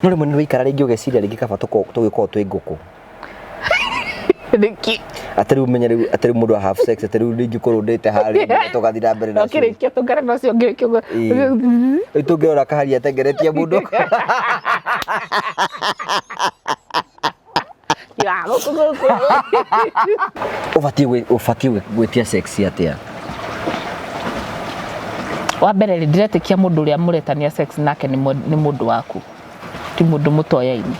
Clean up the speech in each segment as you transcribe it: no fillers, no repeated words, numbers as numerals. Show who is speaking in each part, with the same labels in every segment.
Speaker 1: No rimwe nĩwaikara rĩngĩ ũgeciria rĩngĩ kaba tũgĩkorwo twĩ ngũkũ
Speaker 2: Nĩkĩ
Speaker 1: atĩ rĩu menye rĩu atĩ rĩu mũndũ wa half sex atĩ rĩu rĩngĩ kũrũndĩte harĩa tũgathiĩ na mbere nacio
Speaker 2: okĩrĩkia tũngara nacio ngĩrĩkia
Speaker 1: rĩu tũngĩrora kahari atengeretie mũndũ ũbatiĩ gwĩtia sex atĩa?
Speaker 2: Wa mbere ndiretĩkia mũndũ ũrĩa mũretania sex nake nĩ mũndũ waku, ti mũndũ mũtoyaine.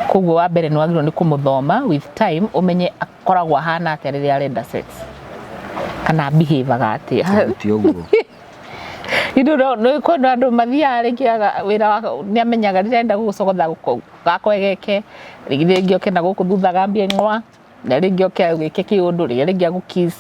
Speaker 2: Koguo wa mbere nĩwagĩrĩirwo nĩ kũmũthoma with time ũmenye akoragwo ahana atĩa rĩrĩa arenda sex kana behavior atĩa.
Speaker 1: Ti ũguo.
Speaker 2: Nĩ kwenda andũ mathiaga rĩngĩ wĩra nĩamenyaga rĩrĩa arenda gũgũcogotha gakwegeke, rĩngĩ oke na gũkũ thutha gambie ng'wa, na rĩngĩ oke gwĩke kĩũndũ, rĩngĩ agũ-kiss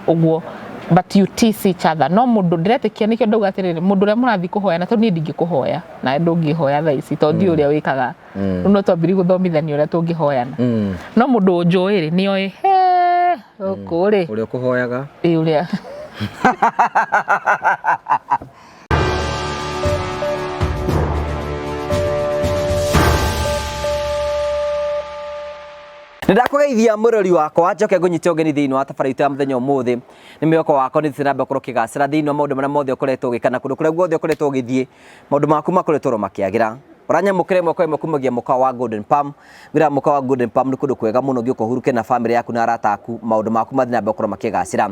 Speaker 2: ũguo, but you tease each other. No mũndũ ndiretĩkia nĩkĩo ndauga atĩrĩrĩ mũndũ ũrĩa mũrathiĩ kũhoyana tondũ niĩ ndingĩkũhoya na ndũngĩhoya thaa ici tondũ ndiũĩ ũrĩa wĩkaga. Rĩu no twambĩrĩrie gũthomithania ũrĩa tũngĩhoyana. No mũndũ ũnjũĩ-rĩ nĩoĩ gũkũ-rĩ
Speaker 1: ũrĩa ũkũhoyaga
Speaker 2: ũrĩa
Speaker 1: Nĩndakũgeithia mũrori wakwa njoke ngũnyite ũgeni thĩinĩ wa tabarĩra ya mũthenya ũmũthĩ. Nĩ mwĩhoko wakwa nĩ thĩna mbere kũrũkĩgacĩra thĩinĩ wa maũndũ marĩa mothe ũkoretwo ũgĩka na kũndũ kũrĩa guothe ũkoretwo ũgĩthiĩ maũndũ maku makoretwo makĩagĩra. Ũranyamũkĩra ĩmwe kwa ĩmwe kumagia mũkawa wa Golden Palm. Wĩra mũkawa wa Golden Palm nĩ kũndũ kwega mũno ũngĩũka ũhurũke na famĩlĩ yaku na arata aku maũndũ maku mathiĩ na mbere gũkorwo makĩgacĩra.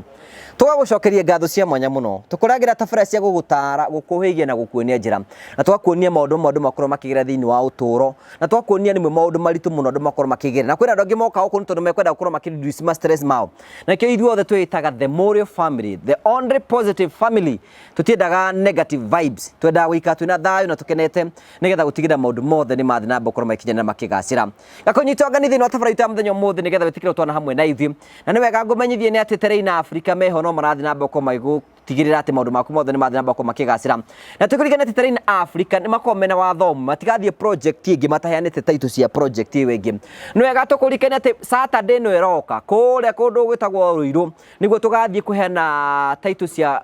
Speaker 1: Tũgagũcokeria ngatho cia mwanya mũno tũkũragĩra tabarĩra cia gũgũtara gũkũhĩgia na gũkuonia njĩra na tũgakuonia maũndũ andũ makorwo makĩgerera thĩinĩ wa ũtũũro na tũgakuonia nĩmwe maũndũ maritũ mũno andũ makorwo makĩgerera na kwĩna andũ angĩ moka gũkũ nĩ tondũ mekwenda gũkorwo makĩreduce ma stress mao na kĩo ithuothe twĩtaga the Morio family, the only positive family. Tũtiendaga negative vibes, twendaga gũikara twĩna thayũ na tũkenete nĩgetha gũtigĩrĩra maũndũ mothe nĩ mathiĩ na mbere gũkorwo makinyana na makĩgacĩra. Gakũnyita ũgeni thĩinĩ wa tabarĩra ya mũthenya ũmũthĩ nĩgetha wĩtĩkĩre twana hamwe na ithuĩ na nĩ wega ngũmenyithie nĩ atĩ Terrain Africa meho no marathiĩ na mbere gũkorwo magĩgũtigĩrĩra atĩ maũndũ maku mothe nĩ mathiĩ na mbere gũkorwo makĩgacĩra. Na tũkũririkane atĩ Terrain Africa nĩ makoragwo mena watho matigathiĩ project ĩngĩ mataheanĩte title cia project ĩyo ĩngĩ. Nĩ wega tũkũririkane atĩ Saturday ĩno ĩroka kũrĩa kũndũ gwĩtagwo Ruiru nĩguo tũgathiĩ kũheana title cia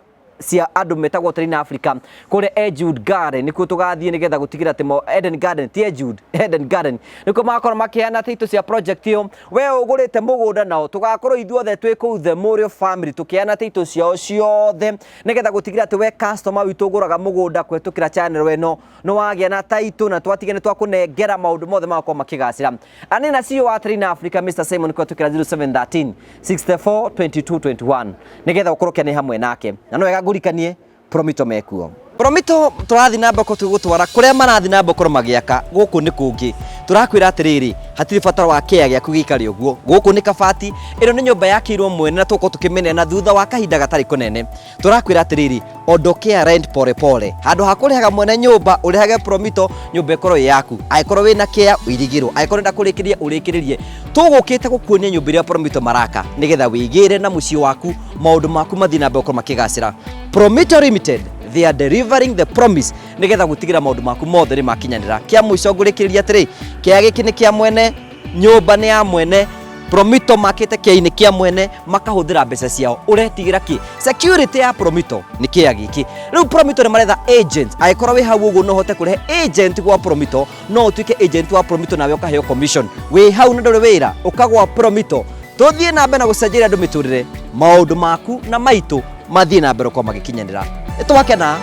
Speaker 1: andũ metagwo Terrain Africa kũrĩa Edgewood Garden nĩkuo tũgathiĩ nĩgetha gũtigĩrĩra atĩ Eden Garden ti Edgewood, Eden Garden nĩkuo magakorwo makĩheana title cia project ĩyo. We ũgũrĩte mũgũnda nao tũgakorwo ithuothe twĩ kũu the Morio family tũkĩheana title ciao ciothe nĩgetha gũtigĩrĩra atĩ we customer witũ ũgũraga mũgũnda kũhetũkĩra channel ĩno nĩ wagĩa na title na twatiga nĩ twakũnengera maũndũ mothe magakorwo makĩgacĩra. Ani na CEO wa Terrain Africa Mr. Simon kũhetũkĩra 0713 64 22 21 nĩgetha ũkorwo kĩane hamwe nake na no wega ngũrikanie Promito mekuo. Promito tũrathiĩ na mbere gũtwara kũrĩa marathiĩ na mbere magĩaka gũkũ nĩ kũngĩ. Tũrakwĩra atĩrĩrĩ hatirĩ bata wa kĩa gĩaku gĩikare ũguo. Gũkũ nĩ kabati, ĩno nĩ nyũmba yakĩirwo mwene na tũkorwo tũkĩmenya na thutha wa kahinda gatarĩ kũnene. Tũrakwĩra atĩrĩrĩ ondokea rent pole pole. Handũ ha kũrĩhaga mwene nyũmba ũrĩhage Promito nyũmba ĩkorwo ĩ yaku. Angĩkorwo wĩna kĩa ũirigĩrwo, angĩkorwo ndenda kũrĩkĩria ũrĩkĩrĩrie. Tũgũkĩte gũkuonia nyũmba ĩrĩa Promito maraka nĩgetha wĩigĩre na mũciĩ waku maũndũ maku mathiĩ na mbere gũkorwo makĩgacĩra. Promito Limited they are delivering the promise nĩgetha gũtigĩra maũndũ maku mothe nĩ makinyanĩra. Kĩa mũico ngũrĩkĩrĩria atĩrĩ kĩa gĩkĩ nĩ kĩa mwene, nyũmba nĩ ya mwene, Promito makĩte kĩa-inĩ kĩa mwene makahũthĩra mbeca ciao. Ũretigĩra kĩ? Security ya Promito nĩ kĩa gĩkĩ. Rĩu Promito nĩ maretha agent. Angĩkorwo wĩ hau ũguo no ũhote kũrehe agent gwa Promito, no ũtuĩke agent wa Promito nawe ũkaheo commission. Wĩ hau na ndũrĩ wĩra ũkagwa Promito. Tũthiĩ na mbere na gũcenjeria andũ mĩtũrĩre, maũndũ maku na maitũ mathiĩ na mbere gũkorwo magĩkinyanĩra. Nĩtwakena.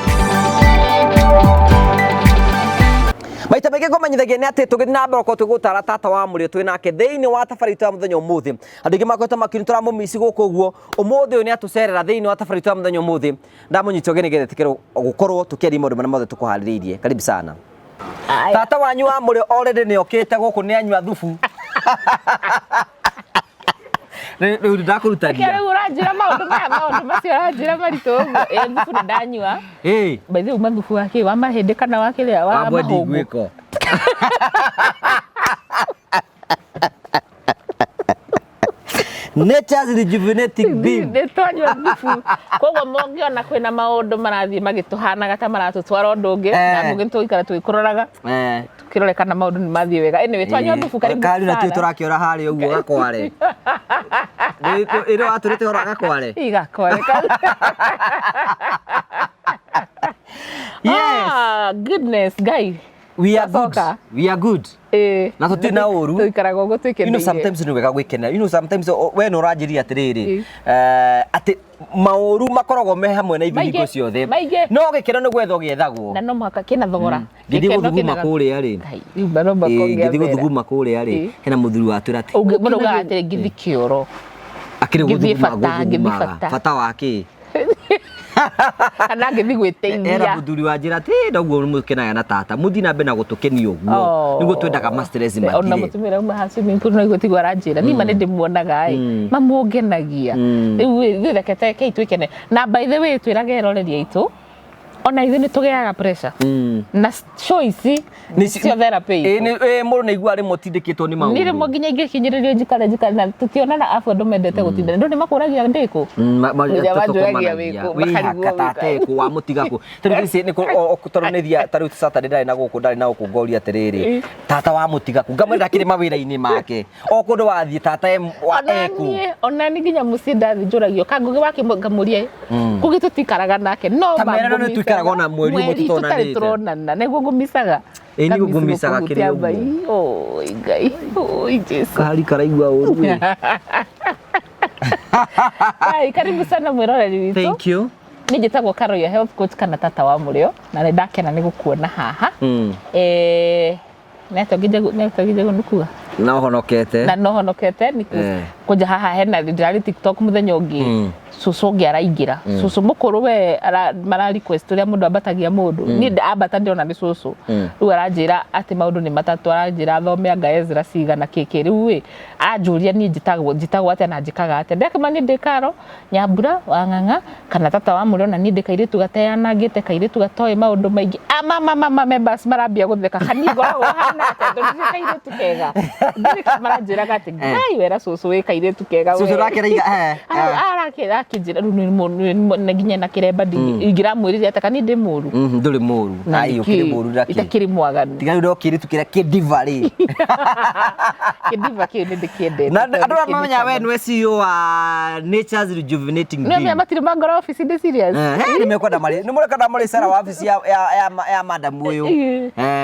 Speaker 1: Maita maingĩ ngũmenyithagia nĩ atĩ tũgĩthiĩ na mbere gũkorwo tũgĩgũtara tata wa mũrĩo twĩ nake thĩinĩ wa tabarĩra ya mũthenya ũmũthĩ. Andũ aingĩ makoretwo makĩnyitũra mũmici gũkũ ũguo. Ũmũthĩ ũyũ nĩ atũcerera thĩinĩ wa tabarĩra ya mũthenya ũmũthĩ. Ndamũnyita ũgeni nĩgetha tũkĩrwo gũkorwo tũkĩaria maũndũ marĩa mothe tũkũharĩrĩirie. Karibu sana. Tata wanyu wa mũrĩo already nĩ okĩte gũkũ nĩ anyua thubu. Rĩu ndakũrutania.
Speaker 2: Rĩu ũranjĩra maũndũ macio ũranjĩra maritũ ũguo. Thubu nĩ ndanyua. By the way uma thubu wakĩ wa mahĩndĩ kana wa kĩrĩa wa mahũngũ.
Speaker 1: Nature's rejuvenating beam.
Speaker 2: Nĩ twanyua thubu. Koguo mũngĩona kwĩna maũndũ marathiĩ magĩtũhanaga ta maratũtwara ũndũ ũngĩ na mũngĩ tũikara tũgĩkũroraga. Tukĩrore kana maũndũ nĩ mathiĩ wega. Anyway twanyua thubu karibu sana.
Speaker 1: Kari na tuĩ tũrakĩora harĩa ũguo gakware. Ĩno atũrĩte ora gakware.
Speaker 2: Gakware. Yes. Goodness guy.
Speaker 1: We are good. We are good. Na tuti na uru.
Speaker 2: Tuikaraga uguo twikeneire.
Speaker 1: Sometimes ni wega gwikena. Sometimes we no ranjiria atiriri. Ati mauru makoragwo me hamwe na ithuiko ciothe. No gikeno ni gwetha giethagwo.
Speaker 2: Na no mwaka kina thogora.
Speaker 1: Githii guthuguma kuria ri.
Speaker 2: Riu baromba kuongea.
Speaker 1: Githii guthuguma kuria ri. Hena muthuri wa turati.
Speaker 2: Ungi muruga atiri githi kioro.
Speaker 1: Akiri guthuguma bata wake.
Speaker 2: Kana ngithi gwiteithia
Speaker 1: era muthuri wa njira ti ndoguo mukenaga na tata muthi na mbena gutukenia uguo niguo twendaga ma stress matire
Speaker 2: ona mutumira uma ha swimming pool no igutigo aranjira ni mane ndimuonaga ai mamuongenagia riu rekete ke itwikene na by the way twiraga eroreria itu ona ithu ni tugeaga pressure na show ici ni cio therapy
Speaker 1: muru ni igua rimwe tindikitwo ni maundu
Speaker 2: ni rimwe nginya ingikinyiririo njikare na tutionana afu andu mendete gutindana ndo ni makuragia ndiko
Speaker 1: wihakatateko wa mutigaku tarici ni kutoronithia tariu Saturday ndari na guku ndari na gukungoria atiriri tata wa mutigaku ngamwenda kiri mawira-ini make o kundu wathie tata eku
Speaker 2: ona ni nginya mucinda njuragio kangugi wake ngamurie kugi tutikaraga nake no
Speaker 1: na mweri umwe
Speaker 2: tutonanite niguo ngumicaga
Speaker 1: ni ngumicaga kiri
Speaker 2: uguo ngai Jesu
Speaker 1: kari karaigua uru
Speaker 2: ai karibu sana mwiroreri witu
Speaker 1: thank you
Speaker 2: ni njitagwo Carol your health coach kana tata wa murio na ni ndakena ni gukuona haha netogije nukuga
Speaker 1: na honokete ni
Speaker 2: kuja haha hena ndari TikTok muthenya ungi susu ngi araingira susu mukuru we mara request uria mundu ambatagia mundu ni ambata ndiona ni susu riu aranjira ati maundu ni matatu aranjira thome anga Ezra cigana kiki riu we anjuria ni njitagwo ati na njikaga ati ndekema ni ndikaro Nyambura Wang'ang'a kana tata wa murio na ni ndikairitu gateanangite kairitu gatoe maundu maingi mama members marambia gutheka kanigoragwo hana ati ndikairitu kega ndika maranjira gati ngai wera susu we kairitu kega
Speaker 1: susu rakira
Speaker 2: arakira kinjira nginya na kiremba ingira mwirire ata kani ndi muru
Speaker 1: nduri muru ai ukiri muru raki
Speaker 2: itakiri mwaganu
Speaker 1: tiga ndo kiritu kira kidiva ri
Speaker 2: kidiva kile ndikiende
Speaker 1: na andu amenya we nwe CEO wa Nature's Rejuvenating Beam
Speaker 2: no matiri mangoro office ndi serious
Speaker 1: ni mekwenda mali ni mureka mali sara wa office ya madam uyu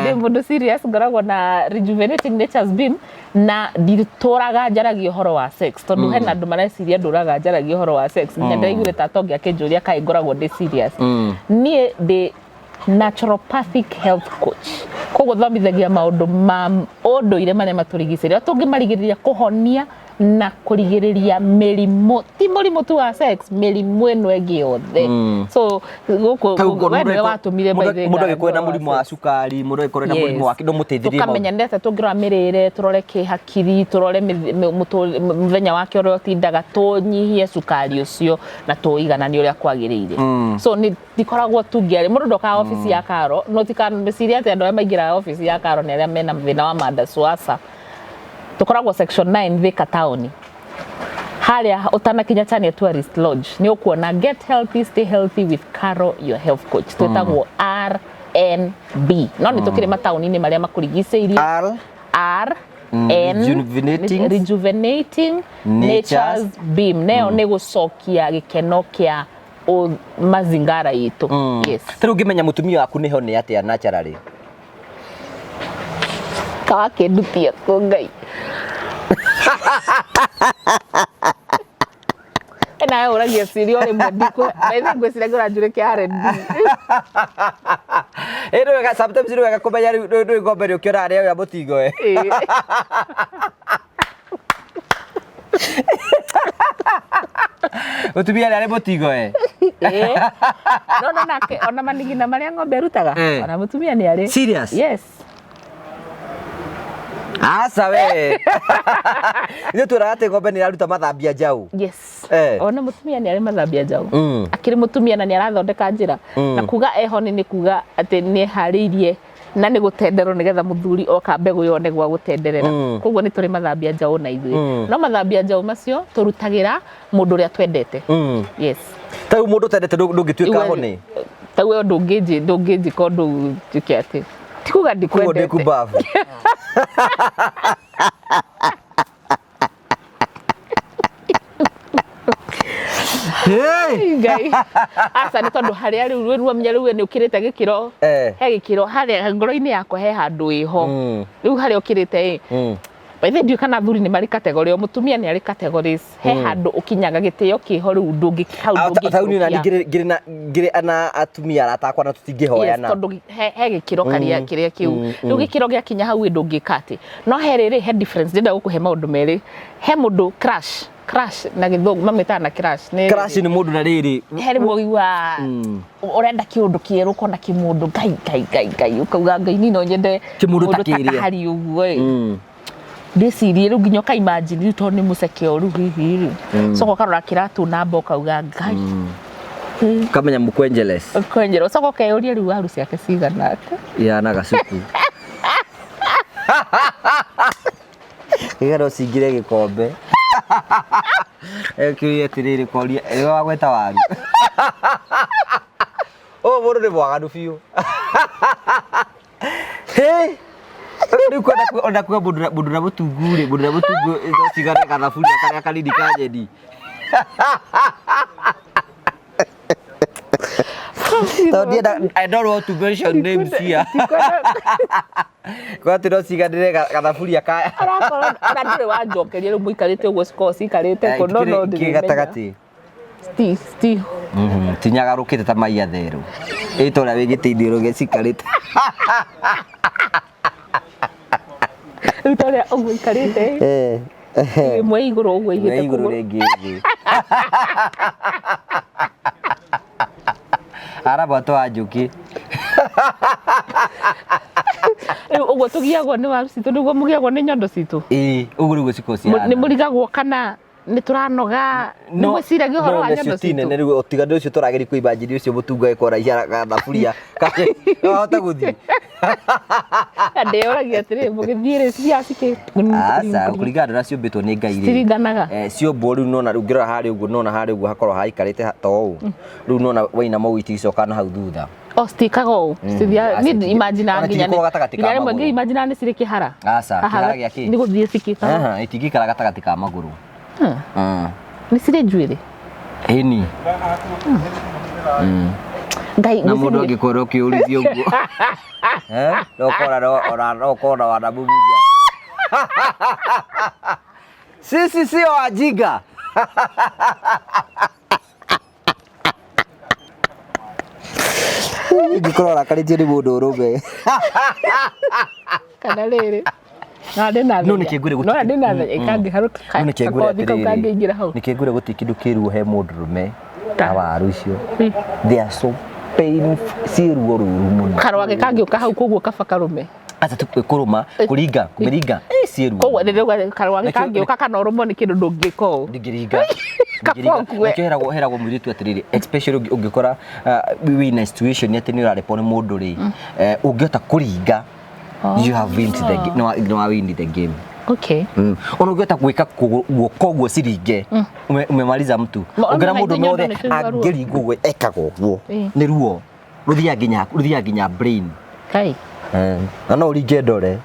Speaker 2: ndi mundu serious ngoragwo na Rejuvenating Nature's Beam na nditoraga njaragia horo wa sex tondu hena andu mareciria nduraga njaragia horo wa sex nya ndaigure tatongi akinjuria kai ngoragwo ndi serious nie the naturopathic health coach koguo thomithagia maundu ma unduire maria maturigicĩria tungimarigiria kuhonia na kurigiriria mirimu ti murimu tu wa sex mirimu eno ĩngĩ yothe so guku wewe watumire baithe
Speaker 1: mundu agikwenda murimu wa cukari mundu agikorera murimu wa kindo muteithirie
Speaker 2: tukamenya ndete tungirwa mirire turore kihakiri turore muthenya wake uria utindaga tunyihie cukari ucio na tuiganani uria kwagirire so ni dikoragwo tungiari mundu ndoka office ya Carol no tikaniciria ati andu maingira office ya Carol ni aria mena thina wa madasuasa tukoragwo section 9 Thika Town haria utanakinya Chania Tourist Lodge ni ukuona get healthy stay healthy with Carol your health coach twetagwo RNB no ni tukire matauni-ini maria makurigicĩirie Rejuvenating Nature's Beam neo ni gucokia gikeno kia mazingara yitu yes
Speaker 1: tero ngimenya mutumia waku niho ni atia naturally
Speaker 2: kake ndutia kongai na uragia sirio ri mwandiko baitha ngwicira ngora njure ki R&B
Speaker 1: ero wega sometimes ero wega kumenya ri ngombe ri ukiona ari ya mutingo utumia ari mutingo
Speaker 2: no nake ona manigina maria ngombe rutaga ona mutumia ni ari
Speaker 1: serious
Speaker 2: yes
Speaker 1: asa we ndio turate ngombe ni raruta mathambia njau
Speaker 2: yes ona mutumia ni ari mathambia njau akiri mutumia na ni arathondeka njira na kuga eho ni kuga ati ni haririe na ni gutenderwo nigetha muthuri oka mbegu yone gwa gutenderera koguo ni turi mathambia njau na ithui no mathambia njau macio turutagira mundu ria twendete yes
Speaker 1: tau mundu tendete ndungituika hone
Speaker 2: tau ndungiji ko nduke ati tikuga ndikwendete
Speaker 1: kubavu
Speaker 2: Ngai asa nĩ tondũ harĩa rĩu ruo menya rĩu nĩ ũkĩrĩte gĩkĩro he gĩkĩro harĩa ngoro-inĩ yakwa he handũ ĩho rĩu harĩa ũkĩrĩte Baithe ndio kana thuri nĩ marĩ category o mutumia nĩ arĩ categories he handũ ũkinyaga gĩtĩo kĩho rĩu ndũngĩhau
Speaker 1: ndũngĩkia ngire ana atumia aratakwa na tũtingĩhoyana
Speaker 2: tondũ he gĩkĩro kĩrĩa kĩu rĩu gĩkĩro gĩakinya hau ndũngĩka atĩ no he rĩrĩ he difference ndĩrenda gũkũhe maũndũ merĩ he mũndũ crush na gĩthũngũ mamĩtaga na crush
Speaker 1: nĩ mũndũ na rĩrĩ
Speaker 2: he rĩmwe wa ũrenda kĩũndũ kĩerũ kona kĩmũndũ ngai ũkauga ngai niĩ no nyende
Speaker 1: kĩmũndũ ta kĩrĩa
Speaker 2: hari ũguo ndĩcirie rĩu nginya ũka imagine rĩu tondũ nĩ mũceke ũru hihi coka ũkarora kĩratũ namba ũkauga ngai
Speaker 1: kamenya mũkwenjeles
Speaker 2: coka ũkeyũria rĩu waru ciake cigana atĩa
Speaker 1: ihana gacuku igero cingire gĩkombe ekĩrĩa atĩrĩrĩ koria ĩwe wagweta waru mũndũ nĩ mwaganu biũ rĩu kwenda kuga mũndũ na mũtungu cigane kathaburia karĩa kanini ka nyeni I don't want to mention names here. Kwa tino ciganire gathaburia ka
Speaker 2: arakorwo ndĩrĩ wanjokeria rĩu mũikarĩte ũguo cikorwo cikarĩte kũ no
Speaker 1: gatagatĩ
Speaker 2: Steve
Speaker 1: tinyagarũkĩte ta maiya therũ ĩtũra wĩgĩteithio rũge cikarĩte
Speaker 2: rĩu tũrĩa ũguo ikarĩte ĩmwe igũrũ ũguo igĩte
Speaker 1: igũrũ rĩngĩ arabatwo anjũkĩ
Speaker 2: rĩu ũguo tũgiagwo nĩ waru citũ nĩguo mũgiagwo nĩ nyondo citũ
Speaker 1: ũguo nĩguo cikorwo cihana
Speaker 2: nĩ mũrigagwo kana nĩ tũranoga nĩ gwĩciragia ũhoro wa nyondo citũ
Speaker 1: nĩ rĩu ũtiganu ũcio tũrageria kũimba njiri ũcio mũtunga ĩkora ihara gathaburia no hote gũthiĩ
Speaker 2: ndĩyũragia atĩrĩ mũgĩthiĩ rĩ ciacikĩ
Speaker 1: aca kũringana na ciũmbĩtwo nĩ Ngai rĩ
Speaker 2: ciringanaga
Speaker 1: ciũmbwo rĩu nona rĩu ngĩrora harĩa ũguo nona harĩa ũguo hakorwo haikarĩte ta ũũ rĩu nona wainama ũguo iticoka na hau thutha
Speaker 2: stikaga ũũ nĩ imagine nginya rĩmwe ngĩ imagine nĩ cirĩ kĩhara
Speaker 1: aca kĩhara gĩakĩ
Speaker 2: nĩ gũthiĩ cikĩka
Speaker 1: itingĩikara gatagatĩ ka magũrũ
Speaker 2: nĩ cirĩ njuĩrĩ
Speaker 1: ĩni
Speaker 2: Ngai
Speaker 1: na mũndũ angĩkorwo kĩũrithio ũguo no kona wanamumuja sisi sio wajinga ngĩkorwo rakarĩtio nĩ mũndũ ũrũme
Speaker 2: kana rĩrĩ no nĩ kĩngwĩre
Speaker 1: gũtirĩ kĩndũ kĩruo he mũndũrũme ta waru icio they are so pain ciruo ruru mũno
Speaker 2: karwa gĩkangĩũka hau koguo kaba karũme
Speaker 1: acha kũrũma kũringa ciruo
Speaker 2: koguo rĩrĩa karwa gĩkangĩũka kana ũrũmwo nĩ kĩndũ ndũngĩka ũũ
Speaker 1: ndingĩringa heragwo mũirĩtu atĩrĩrĩ especially ũngĩkora wĩna situation atĩ nĩ ũrarĩpwo nĩ mũndũ rĩ ũngĩhota kũringa you have win the game no win the game
Speaker 2: okay
Speaker 1: ona ũngĩhota gwĩka guoko ũguo ciringe umemaliza mtu ũngĩra mũndũ nothe angĩringa ũguo ekaga ũguo nĩ ruo rũthiaga nginya brain
Speaker 2: kai
Speaker 1: na no ũringe ndore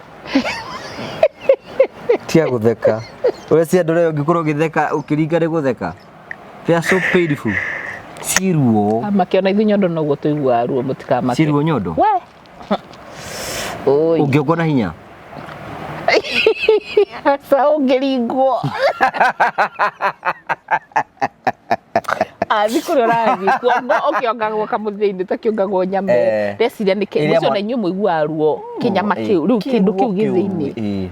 Speaker 1: tia gũtheka ũrĩa ndore ũngĩkorwo ũgĩtheka ũkĩringa nĩ gũtheka they are so painful ciruo
Speaker 2: makĩona ithuĩ nyondo noguo tũiguaga ruo mũtikamake
Speaker 1: ciruo nyondo ũngĩongwo na hinya
Speaker 2: sa ũngĩringwo athi kũrĩa ũrathiĩ kuongo ũkĩongagwo kamũthĩ-inĩ takĩongagwo nyama ndeciria nĩkĩ ũcio nĩ inyuĩ mũiguaga ruo kĩnyama kĩu rĩu kĩndũ kĩu gĩthĩ-inĩ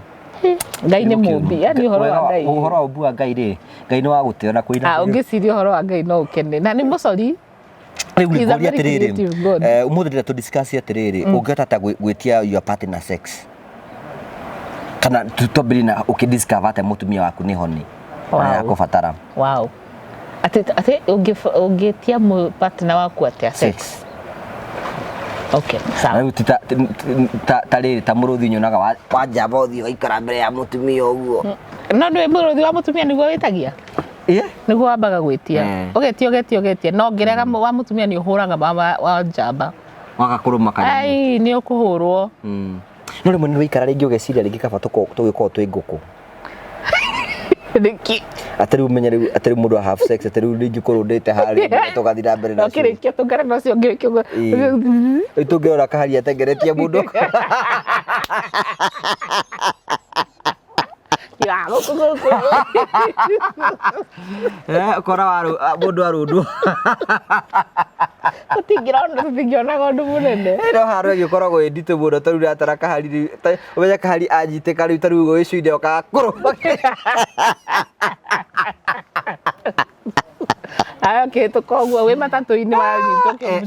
Speaker 2: Ngai nĩ mũmbi yani ũhoro wa Ngai
Speaker 1: ũhoro wa ũmbi wa Ngai rĩ Ngai nĩ wa gũtĩo na kũina
Speaker 2: ũngĩciria ũhoro wa Ngai no ũkene na nĩ mũcori
Speaker 1: rĩu ngũria atĩrĩrĩ ũmũthĩ ndĩrenda tũdiscuss atĩrĩrĩ ũngĩhota gwĩtia your partner sex kana tũtambĩrĩ na ũkĩdiscover atĩ mũtumia waku nĩ honi ya kũbatara
Speaker 2: wow atĩ ũngĩtia partner waku atĩa sex okay sawa
Speaker 1: rĩu ta rĩrĩ ta mũrũthi nyonaga wanjamba ũthiĩ waikara mbere ya mũtumia ũguo
Speaker 2: no ndũĩ mũrũthi wa mũtumia nĩguo wĩtagia nĩguo wambaga gwĩtia ũgetia no ngĩrega wa mũtumia nĩ ũhũraga wa njamba
Speaker 1: wagakũrũma kanini
Speaker 2: ai nĩ ũkũhũrwo
Speaker 1: no rĩmwe nĩ wĩikara rĩngĩ ũgeciria rĩngĩ kaba tũgĩkorwo twĩ ngũkũ
Speaker 2: Niki
Speaker 1: atari umenya atari mundu half sex atari ndingikorwo ndite hari tugathira mbere na
Speaker 2: kire kio tungare no cio ngikio
Speaker 1: itungirora kahari atengeretie mundu
Speaker 2: ya
Speaker 1: kora waru mundu arundu
Speaker 2: tutingiona gondu munene
Speaker 1: ero haro gikoragwo ndito mundu tari atara kahari umenya kahari anyiteka riu tari ugo icu inde okakuru
Speaker 2: ayo kitu koguo we matatu-ini wanyitwo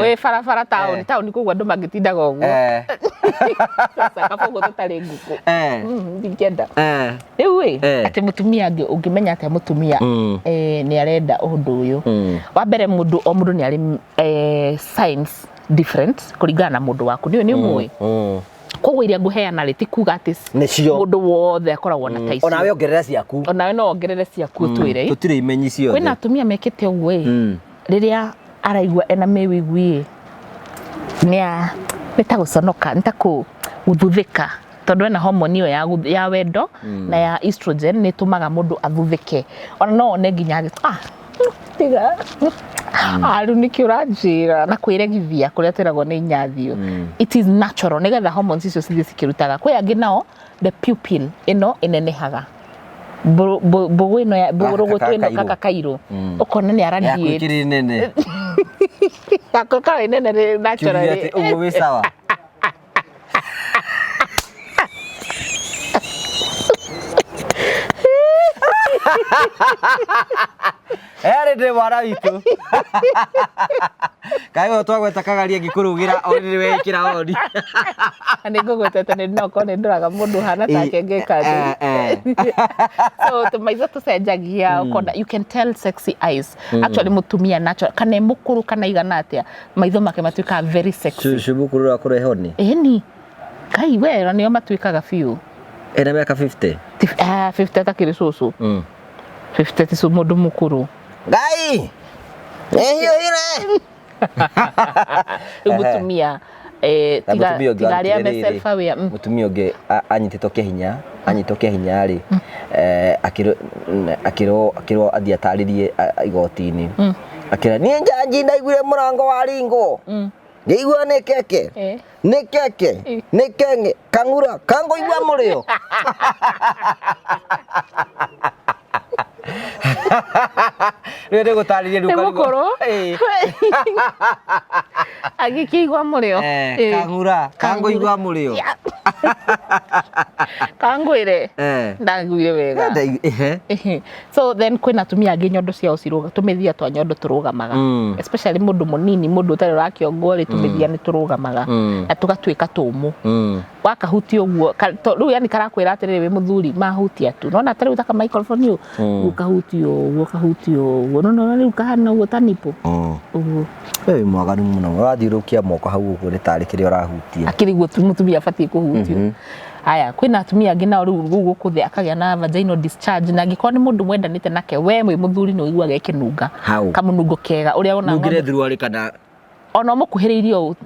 Speaker 2: we barabara tauni koguo andu magitindaga uguo sasa kabogo tutari nguku ndingenda riu we ati mutumia angi ungimenya ati mutumia ni arenda undu uyu wa mbere mundu o mundu ni ari signs different kuringana na mundu waku ni umwe koguo iria nguheana rĩ ti kuga atĩ mũndũ wothe akoragwo na ta icio
Speaker 1: onawe ongerera ciaku
Speaker 2: onawe no ongerere ciaku twĩre
Speaker 1: tutire imenyi ciothe
Speaker 2: kwĩna atumia mekĩte ũguo rĩrĩa araigua ena mĩwigwi nĩ ta gũconoka nĩ ta gũthuthĩka tondũ ena homoni ĩyo ya wendo na ya estrogen nĩ ĩtũmaga mũndũ athuthĩke ona no one nginya tiga aru niki uranjira na kwiregithia kuria teragwo ni nyathio it is natural nigetha hormones icio cithie cikirutaga kwi angi nao the pupil ino inenehaga bogo ino ya bogogoto ino kaka kairo ukona ni arandie
Speaker 1: yakukiri nene
Speaker 2: yakukara nene natural
Speaker 1: ugo we sawa ere de wara witu kayo twagweta kagaria ngikurugira ori we ikira ori
Speaker 2: ani ngogwetete ni no kone nduraga mundu hana take ngeka so tumaiza tucenjagia ukona you can tell sexy eyes actually mutumia natural kana mukuru kana igana atia maitho make matuika very sexy
Speaker 1: shubukuru akore honi
Speaker 2: ni kai we nio matuikaga fiu
Speaker 1: ena miaka 50
Speaker 2: 50 takiri susu 50 tisu mundu mukuru
Speaker 1: gai hiyo hile
Speaker 2: mutumia tigaria myself aware
Speaker 1: mutumia unge anyitito hinya ri akiro athia taririe igoti-ini akira ni njanji ndaiguire murango wa ringo ngeigua nekeke kangura kangoigua murio rede gutaririe
Speaker 2: ndukarigo agikigwa murio
Speaker 1: kangura kangoigua murio
Speaker 2: kangwire ndaguire wega so then kwina tumia angi nyondo ciao ciruga tumithia twa nyondo turugamaga especially mundu munini mundu utari rakiongo ri tumithia ni turugamaga na tugatuika tumu wakahutio uguo riu yani karakwira atiriri wi muthuri mahutia tu nona atari utaka microphone yu ukahutio no riu kahana uguo tanipo uguo
Speaker 1: we mwaganu muno urathiurukia moko hau uguo ritari kiri urahutia
Speaker 2: akiriguo mutumia abatie kuhutio aya kwina atumia angi nao riu gukuthe akagia na vaginal discharge na ngikoni mundu mwendanite nake we mwi muthuri no igua gekinunga kamunungo kega uria ona
Speaker 1: ngire thiru ari kana
Speaker 2: ona mukuhiriirio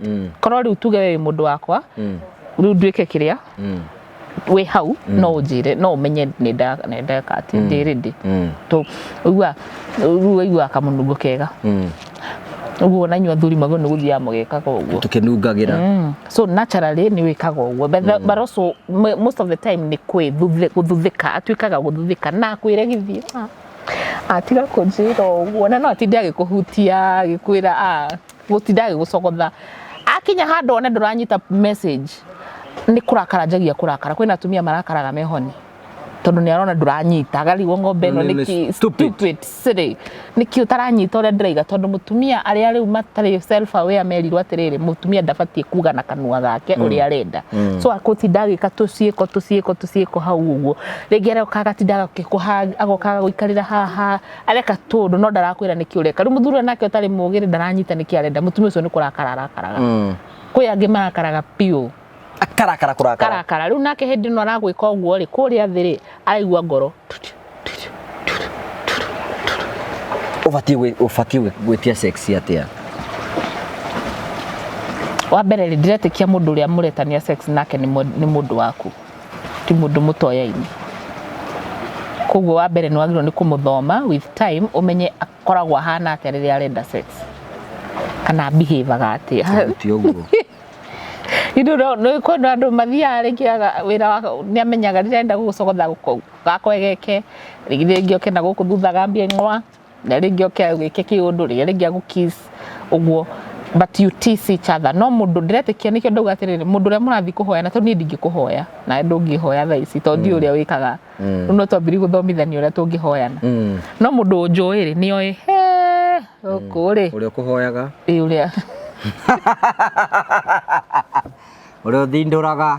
Speaker 2: korwo riu tuge we mundu wakwa riu ndwike kiria we hau no njire no umenye nenda kati ndirindi to igua kamunungo kega uguo na nyua thuri mago nuguthia mugekaga uguo
Speaker 1: tukinungagira
Speaker 2: so naturally ni wikaga uguo but also most of the time ni guthuthika atwikaga guthuthika na kwiregithia atiga kunjira uguo na no atinde agikuhutia gikwira gutinda agigucogotha akinya handu one nduranyita message ni kurakara njagia kurakara kwina atumia marakaraga mehoni tondu ni arona nduranyita gariwo ngombe no niki stupid silly niki utaranyita ore ndiraiga tondu mutumia ari riu matari self aware merirwo atiriri mutumia ndabatie kuga na kanua gake uri arenda so akutindagika tucieko hau uguo ringere ukagatindaga kikuhanga agokaga guikarira haha areka tondu no ndarakwira niki ureka riu muthuri nake utari mugire ndaranyita niki arenda mutumia ucio ni kurakara arakaraga kwi angi marakaraga piu karakara riu nake hindi no aragwika uguo ri kuria thiri araigua ngoro
Speaker 1: ufatie gwitia sexy atia
Speaker 2: wa mbere ri ndiretekia mundu uria muretania sex nake ni mundu waku ti mundu mutoyaini koguo wa mbere nĩ wagĩrĩirwo nĩ kũmũthoma with time ũmenye akoragwo ahana atĩa rĩrĩa arenda sex kana behave-aga atĩa
Speaker 1: ti ũguo
Speaker 2: nĩ kwenda andũ mathiaga rĩngĩ wĩra wa nĩ amenyaga rĩrĩa arenda gũgũcogotha gakwegeke rĩngĩ oke na gũkũ thutha gambie ng'wa na rĩngĩ oke gwĩke kĩũndũ rĩrĩa rĩngĩ agũkiss ũguo but you tease each other no mũndũ ndĩretĩkia nĩkĩo ndauga atĩrĩrĩ mũndũ ũrĩa mũrathiĩ kũhoyana tondũ niĩ ndingĩkũhoya na ndũngĩhoya thaa ici tondũ ndiũĩ ũrĩa wĩkaga rĩu no twambĩrĩrie gũthomithania ũrĩa tũngĩhoyana no mũndũ njũĩ-rĩ nĩoĩ gũkũ-rĩ
Speaker 1: ũrĩa ũkũhoyaga
Speaker 2: ũrĩa
Speaker 1: ũrĩa ũthindũraga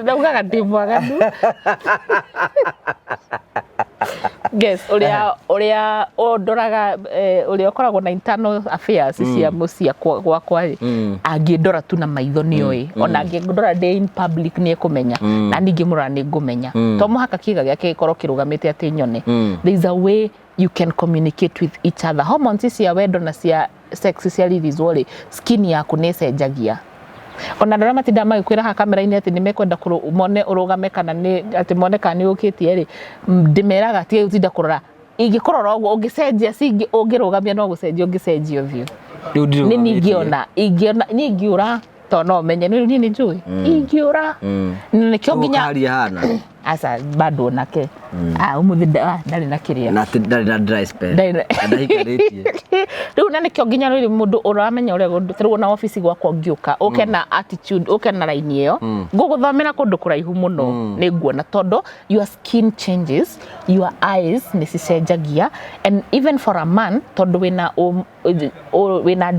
Speaker 2: ndaugaga ndĩ mwaganu guess ũrĩa ũndoraga ũrĩa ũkoragwo na internal affairs cia mũciĩ gwakwa angĩndora tu na maitho nĩoĩ ona angĩndora ndĩ in public nĩ ekũmenya na ningĩ mũrora nĩ ngũmenya to mũhaka kĩga gĩake gĩkorwo kĩrũgamĩte atĩ nyone there is a way you can communicate with each other hormones cia wendo na cia sex cia release skin yaku nĩ cenjagia ona ndara matinda magĩkwĩra ha kamera-inĩ atĩ nĩ mekwenda mone ũrũgame kana nĩ atĩ mone kana nĩ ũkĩtie-rĩ ndĩmeraga tiga gũtinda kũrora ingĩkũrora ũguo ũngĩcenjia cingi ũngĩrũgamia no gũcenjia ũngĩcenjia ũthiũ nĩ ingĩũra to no menye niĩ nĩ njũĩ ingĩũra nĩkĩo nginya asa bado nake umuthi ndarĩ na kĩrĩa
Speaker 1: na ndarĩ na dry spell ndahikarĩtie
Speaker 2: rĩu na nĩkĩo nginya rĩrĩ mũndũ ũramenya ũrĩa gũtũrwo na office gwakwa ngĩũka ũke na attitude ũke na line ĩyo ngũgũthomera kũndũ kũraihu mũno nĩ nguona tondũ your skin changes your eyes nĩ cicenjagia and even for a man tondũ wĩna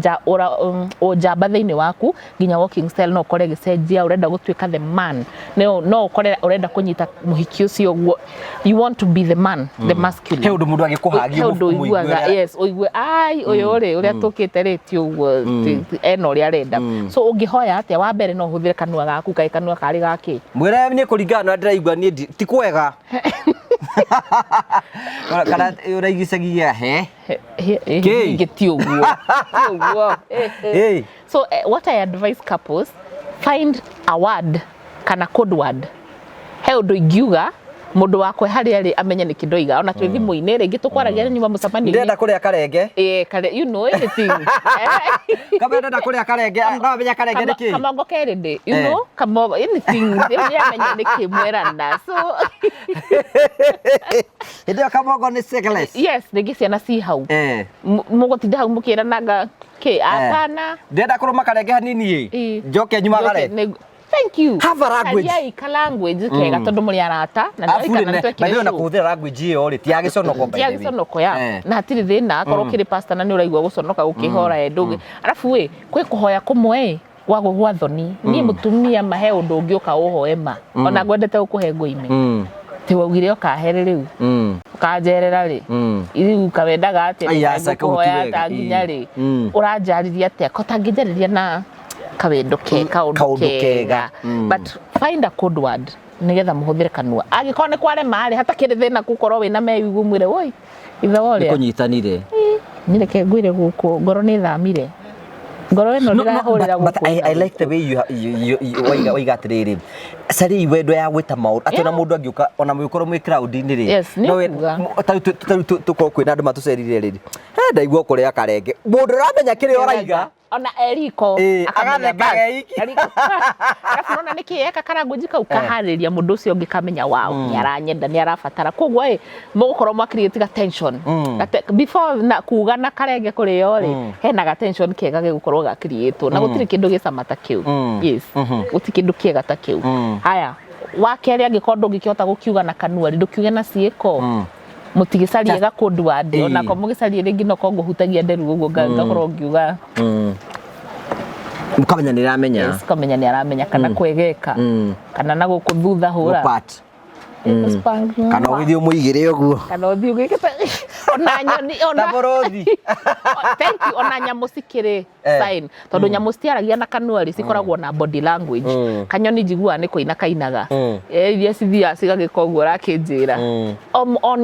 Speaker 2: njamba thĩinĩ waku nginya walking style no ũkore gĩcenjia ũrenda gũtuĩka the man no ũkore ũrenda kũnyita mũhiki ũcio guo you want to be the man the masculine
Speaker 1: he ũndũ mũndũ agĩkũhagia
Speaker 2: mũiguaga yes ũigue ai ũyũ-rĩ ũrĩa tũkĩte rĩti ũguo ena ũrĩa arenda so ũngĩhoya atĩa wa mbere no ũhũthĩre kanua gaku kaĩ kanua karĩ gakĩ
Speaker 1: mwĩre nĩ kũringana na ndĩraigua niĩ ti kwega kana ũraigicagia
Speaker 2: ingĩ ti ũguo so what I advise couples find a word kana code word he ũndũ ingiuga mũndũ wakwe harĩa rĩ amenye nĩ kĩndoiga ona twĩ thimũ-inĩ rĩngĩ tũkwaragia nyuma mũcemanio
Speaker 1: ndĩrenda kũrĩa karenge
Speaker 2: you know anything
Speaker 1: kama ndĩrenda kũrĩa karenge no amenya karenge nĩ kĩ
Speaker 2: kamongo kerĩ ndĩ you know kamongo anything nĩ amenya nĩ kĩ mwerana so
Speaker 1: hĩndĩ ĩyo kamongo nĩ sexless
Speaker 2: yes rĩngĩ ciana ci hau mũgũtinda hau mũkĩranaga kĩ apana
Speaker 1: ndĩrenda kũrũma karenge hanini njoke nyuma karenge
Speaker 2: thank you
Speaker 1: have a language
Speaker 2: ka language kega tondu muri arata
Speaker 1: na ndio na kuhuthira language iyo ri ti agiconoko
Speaker 2: by the way ti agiconoko ya na hatiri thina akorwo kiri pastor na ni uraigua guconoka gukihora endu arafu we kwi kuhoya kumwe gwago gwa thoni ni mutumia mahe undu ungiuka uhoe ma ona gwendete gukuhe ngũime ti waugire ukahere riu ukanjerera ri iri kawendaga ati kuhoya ta nginya ri uranjariria atia ko tangĩnjarĩria na kawendo kaundu kega but find a code word nigetha muhuthire kanua angĩkorwo nĩ kware marĩ hatakĩrĩ thĩna gũkorwo wĩna meigu mwĩre woi ithe woria
Speaker 1: nĩkũnyitanire
Speaker 2: nĩreke ngwĩre gũkũ ngoro nĩ thamire ngoro ĩno ndĩrahũrĩra gũkũ
Speaker 1: I like the way you waiga atĩrĩrĩ sari wendo ya gwĩta maũndũ atĩ ona mũndũ angĩũka ona mũgĩkorwo mwĩ crowd-inĩ rĩ no tũkorwo kwĩna andũ matũcerire rĩ ndaigua kũrĩa karenge mũndũ ũramenya kĩrĩa ũraiga
Speaker 2: ona eriko
Speaker 1: agatheka eiki
Speaker 2: arafu nona nĩkĩeka karanguji kau kaharĩria mũndũ ũcio ũngĩ kamenya wow nĩ aranyenda nĩ arabatara koguo mũgũkorwo mwa create tension before na kuga na karenge kũrĩo rĩ hena ga tension kega gĩgũkorwo ga create na gũtirĩ kĩndũ gĩcama ta kĩu yes gũtirĩ kĩndũ kĩega ta kĩu haya wa kerĩ angĩkorwo ndũngĩkĩhota gũkiuga na kanua ndũkiuge na ciĩko mutigicarie ga code word ona ko mugicarie ringi no ko ngũhutagia nderu ũguo ngakorwo ngiuga
Speaker 1: mukamenya nĩ aramenya
Speaker 2: yes kamenya nĩ aramenya kana kwegeka kana na gũkũthutha hũra
Speaker 1: kana ũgĩthiĩ ũmũigĩre ũguo
Speaker 2: kana ũthiĩ ũgĩkĩte ona nyoni ona
Speaker 1: mũrũthi
Speaker 2: thank you ona nyamũ cikĩrĩ sign tondũ nyamũ citiaragia na kanua cikoragwo na body language kanyoni njiguaga nĩ kũina kainaga iria cithiaga cigagĩka ũguo rakĩnjĩra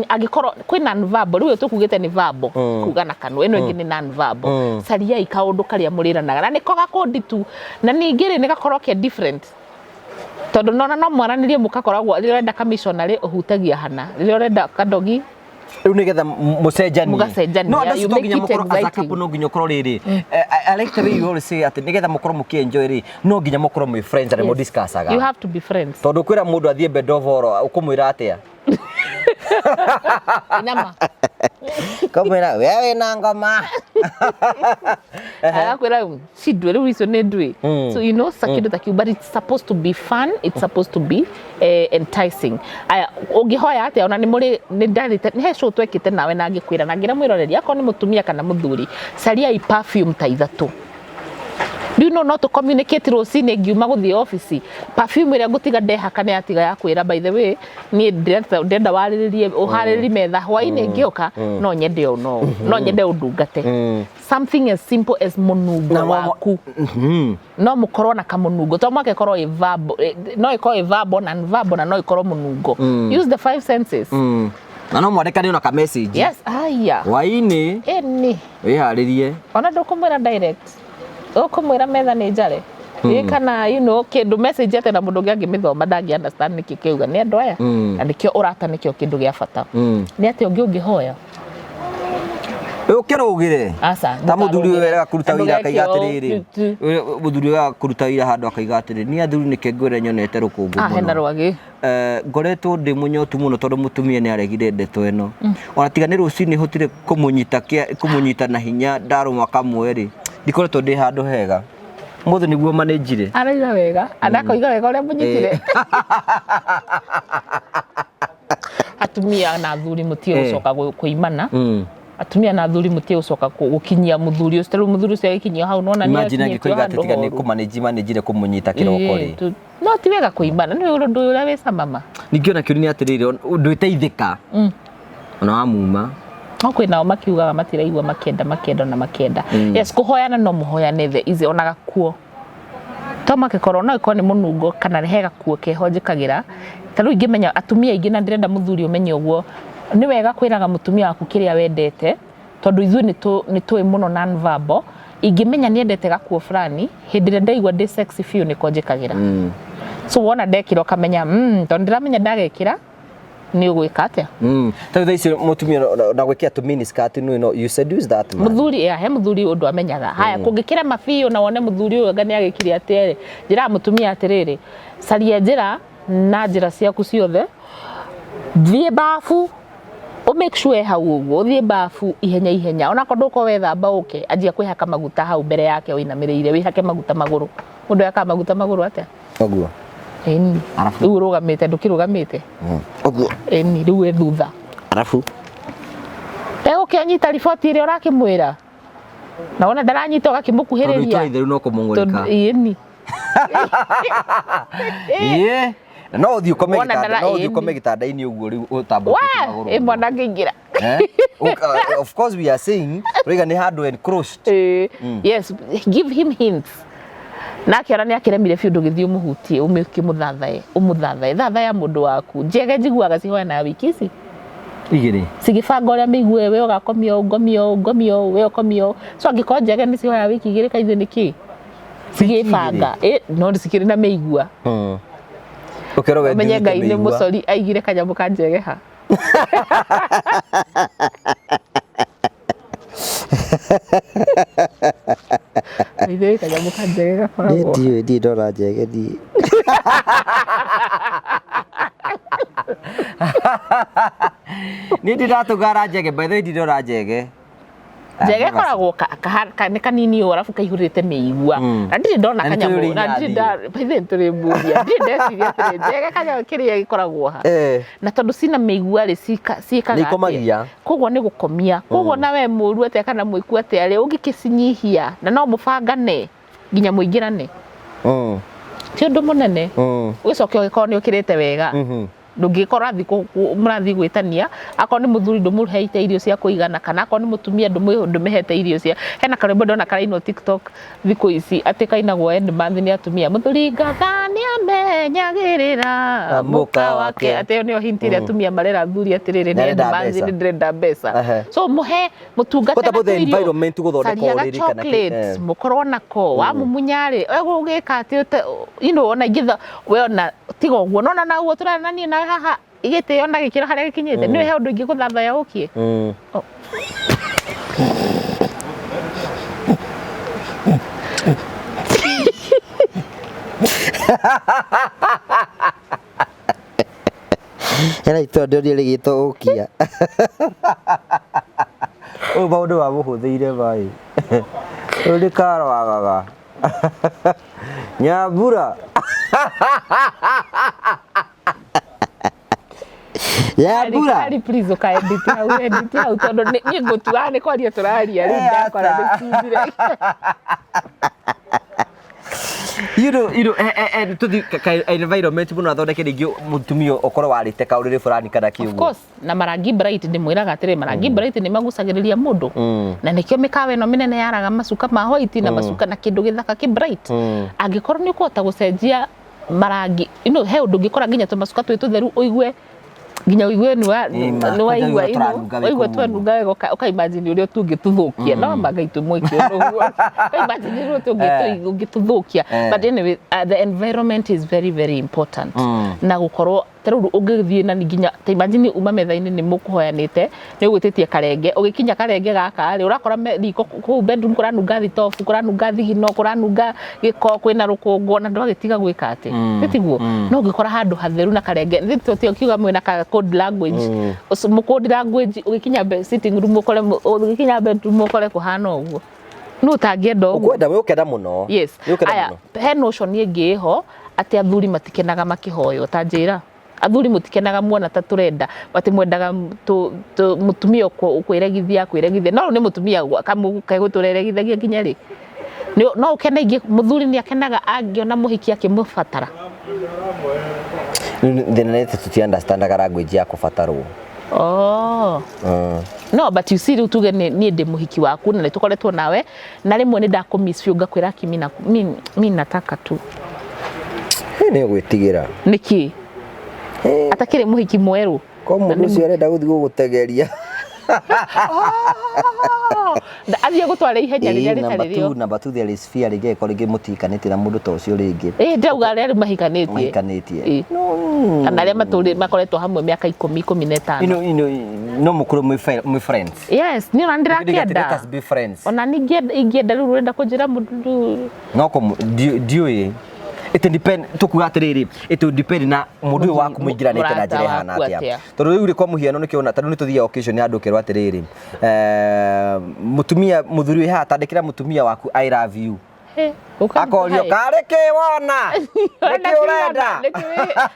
Speaker 2: angĩkorwo kwĩ non-verbal rĩu tũkugĩte nĩ verbal kuga na kanua ĩno ĩngĩ nĩ non-verbal cariai kaũndũ karĩa mũrĩranaga na nĩko gakũnditu na ningĩ rĩ nĩ gakorwo ke different tondũ no mwaranĩrie mũkakoragwo rĩrĩa ũrenda kamishonarĩ ũhutagia hana rĩrĩa ũrenda kadogi
Speaker 1: rĩu nĩgetha mũcenjanie
Speaker 2: mũgacenjania
Speaker 1: you make it exciting no nginya ũkorwo rĩrĩ I like the way you always say atĩ nĩgetha mũkorwo mũkĩenjoy rĩ no nginya mũkorwo mwĩ friends na mũdiscussaga
Speaker 2: you have to be friends
Speaker 1: tondũ kwĩra mũndũ athiĩ bedovoro ũkũmwĩra atĩa
Speaker 2: nyama
Speaker 1: kamwĩra wewe na ngoma
Speaker 2: agakwĩra cidwe rĩu icio nĩ ndui so you know sakĩndũ ta kiu but it's supposed to be fun it's supposed to be enticing ũngĩhoya atĩa ona nĩ mũrĩ nĩ ndarĩte he show twekĩte nawe na ngĩkwĩra na ngĩra mwĩroreri akorwo nĩ mũtumia kana mũthuri cariai perfume ta ithatũ do you know not to communicate rũcinĩ ngiuma gũthiĩ office perfume ĩrĩa ngũtiga ndehaka nĩ yatiga ya kwĩra by the way niĩ ndenda warĩrĩrie ũharĩrĩrie metha hwainĩ ngĩoka no nyende ũno no nyende ũndungate something as simple as mũnungo waku no mũkorwo na kamũnungo to mwake korwo ĩ verbal no ĩkorwo ĩ verbal na non-verbal na no ĩkorwo mũnungo use the 5 senses
Speaker 1: na no mwandĩkane ona ka message
Speaker 2: yes aya
Speaker 1: hwainĩ
Speaker 2: ĩni
Speaker 1: wĩharĩrie
Speaker 2: ona ndũkũmwĩra direct ũkũmwĩra metha nĩ njare kana you know kĩndũ message atĩ na mũndũ ũngĩ angĩmĩthoma ndangĩ understand nĩkĩ kĩuga nĩ andũ aya na nĩkĩo ũrata nĩkĩo kĩndũ gĩa bata nĩ atĩ ũngĩhoya
Speaker 1: ũkĩrũgĩre ta mũthuri ũyũ wega kũruta wĩra akaiga atĩrĩrĩ mũthuri ũyũ kũruta wĩra handũ akaiga atĩrĩrĩ niĩ athuri nĩkĩ ngwĩre nyonete rũkũngũ mũno
Speaker 2: hena rwagĩ
Speaker 1: ngoretwo ndĩ mũnyotu mũno tondũ mũtumia nĩ aregire ndeto ĩno ona tiga nĩ rũcinĩ hotire kũmũnyita na hinya ndarũma kamwe rĩ ndikoretwo ndĩ handũ hega mũthĩ nĩguo manĩnjire
Speaker 2: araiga wega anakoiga wega ũrĩa mũnyitire atumia na athuri mũtiĩ gũcoka kũimana atumia na athuri mũtiĩ gũcoka gũkinyia mũthuri ũcio rĩu mũthuri ũcio agĩkinyia hau nona nĩ
Speaker 1: agĩkinyia atĩ tiga nĩ kũmanĩnjire kũmũnyita kĩroko rĩ
Speaker 2: no ti wega kũimana nĩ ũndũ ũrĩa wĩ cama
Speaker 1: ningĩ ona kĩũria nĩ atĩrĩrĩ ndwĩteithĩka ona wamuma
Speaker 2: no kwĩnao makiugaga matiraigua makĩenda yes kũhoyana no mũhoyane the izi ona gakuo to makĩkorwo no ĩkorwo nĩ mũnungo kana he gakuo keho njĩkagĩra ta rĩu ingĩmenya atumia aingĩ na ndĩrenda mũthuri ũmenye ũguo nĩ wega kwĩraga mũtumia waku kĩrĩa wendete tondũ ithuĩ nĩ tũĩ mũno non-verbal ingĩmenya nĩ endete gakuo fulani hĩndĩ ĩrĩa ndaigua ndĩ sexy biũ nĩko njĩkagĩra so wona ndekĩra ũkamenya tondũ ndĩramenya ndagekĩra nĩ ũgwĩka atĩa
Speaker 1: ta ici mũtumia na gwĩkĩra tũ mini skirt no you seduce that man
Speaker 2: mũthuri he mũthuri ũndũ amenyaga haya kũngĩkĩra mabiũ na wone mũthuri ũyũ anga nĩ agĩkire atĩrĩ njĩra mũtumia atĩrĩrĩ caria njĩra na njĩra ciaku ciothe thiĩ bafu make sure hau ũguo thiĩ bafu ihenya ona korwo ndũko wethamba ũke anjia kwĩhaka maguta hau mbere yake ũinamĩrĩire wĩhake maguta magũrũ mũndũ yaka maguta magũrũ atĩa
Speaker 1: ũguo
Speaker 2: eni rĩu ũrũgamĩte ndũkĩrũgamĩte
Speaker 1: ũguo
Speaker 2: eni rĩu wĩ thutha
Speaker 1: arabu
Speaker 2: ũkĩanyita riboti ĩrĩa ũrakĩmwĩra na wona ndaranyita ũgakĩmũkuhĩrĩria
Speaker 1: tondũ itũra no kũmũng'ũrĩka
Speaker 2: eni
Speaker 1: no ũthiĩ ũkome gĩtanda-inĩ ũguo rĩu ũtambũkĩte magũrũ
Speaker 2: mwana ngĩingĩra
Speaker 1: of course we are saying rĩga nĩ handũ encroached
Speaker 2: yes give him hints nake ona nĩ akĩremire biũ ndũgĩthiĩ ũmũhutie ũmũthathae thathaya mũndũ waku njege njiguaga cihoyana wiki ici
Speaker 1: igĩrĩ
Speaker 2: cigĩbanga ũrĩa mĩigue we ũgakomio ngomio we ũkomio so angĩkorwo njege nĩ cihoya wiki igĩrĩ kaithe nĩkĩ cigĩbanga no cikĩrĩ na mĩigua ũmenye Ngai nĩ mũcori aigire kanyamũ ka njegeha Nĩ kanyamũ ka njege gakoragwo
Speaker 1: ndiĩ ndora njege ndiĩ niĩ ndiratũgara njege by the way ndindora njege
Speaker 2: njege koragwo nĩ kanini ũũ arabu kaihũrĩte mĩigua na ndirĩ ndona kanyamũ na ndirĩ tũrĩ mbũria ndirĩ ndeciria atĩrĩ njege kanyamũ kĩrĩa gĩkoragwo ha na tondũ cina mĩigua rĩ ciĩkaga atĩa koguo nĩ gũkomia koguo nawe mũru atĩa kana mũiku atĩa rĩ ũngĩkĩcinyihia na no mũbangane nginya mũingĩrane ti ũndũ mũnene ũgĩcokia ũgĩkorwo nĩ ũkĩrĩte wega ndungikora murathi gwitania akon ni muthuri ndumuheite irio cia kuigana kana akon ni mutumia ndumehete irio cia hena karembo ndona karaino TikTok thiku ici ati kainagwo end month ni atumia muthuri ngathani amenyagirira muka wake ati ni hintire atumia marera thuri atiriri ni end month ni ndrenda mbeca so muhe mutungata
Speaker 1: na environment guthondeka uriri kana
Speaker 2: chocolate mukorwo nako wa mumunyari egugika ati ona igitha we ona tiga uguo nona na uguo turana nani na haha igite ona gikira haria gikinyite ni he undu ingi guthatha ya ukie
Speaker 1: Era itondo rigito ukia o maundu wa muhuthiire bai uri karo agaga Nyambura Nyambura
Speaker 2: ari please ukaedit au tondu ni ngutua ni kwaria turaria ri ndakora ndikindire
Speaker 1: you know to the environment muno athondeke ringi mutumia okoro warite kaurire fulani kana kiugo
Speaker 2: of course na marangi bright ni mwiraga atire marangi bright ni magucagiriria mundu na nikio mikawa ino minene yaraga macuka ma white na macuka na kindu githaka ki bright angikorwo ni kuhota gucenjia marangi he undu ngikora nginya tumacuka twitu theru uigue nginya uigue ni waigua ino twanunga wega ukaimagine uria tungituthukia no magaitu mwiki uguo ukaimagine uria tungituthukia but anyway the environment is very very important na gukorwo teru ungithie na nginya imagine uma metha-ini ni mukuhoyanite ni ugwititie karenge ugikinya karenge gaka ri urakora riko ku bedroom kuranunga thitofu kuranunga thigino kuranunga giko kwina rukungu na ndwagitiga gwika ati titiguo no ngikora handu hatheru na karenge thitotio kiuga mwina ka code language code language ugikinya sitting room ukore ugikinya bedroom ukore kuhana uguo no tangienda uguo
Speaker 1: ukwenda we ukenda muno
Speaker 2: yes aya he notion ingi ho ati athuri matikenaga makihoyo tanjira athuri mutikenaga muona ta turenda bati mwendaga mutumia ukwiregithia no ni mutumia kamu kaigutureregithagia nginya ri no ukena ingi muthuri ni akenaga angiona muhiki akimubatara
Speaker 1: ndenete tuti understandaga language ya kubatarwo
Speaker 2: no but you see tuge ni ndi muhiki waku na tukoretwo nawe na rimwe ni ndakumiss ngakwira kimina mimi nataka tu
Speaker 1: ni gwitigira
Speaker 2: niki atakire muhiki mweru
Speaker 1: ko mundu cio arenda guthi gugutegeria
Speaker 2: athia gutwara ihenya riria ritaririo
Speaker 1: number 2 there is fear rige ko rige mutikanite na mundu to cio ringi
Speaker 2: ndauga ari mahikanitie kana aria maturi makoretwo hamwe miaka 10-15
Speaker 1: no mukuru my friends
Speaker 2: yes ni randira kienda
Speaker 1: let us be friends
Speaker 2: ona ningienda riu urenda kunjira mundu
Speaker 1: no ko dioi it depend tukuga atiriri it depend na mundu waku muingiranite na njira hana atia tondu riu ri kwa muhiano nikiona tondu ni tuthia occasion ya ndukerwa atiriri mutumia muthuri ha tandikira mutumia waku I love you akorio kareke wona niki urenda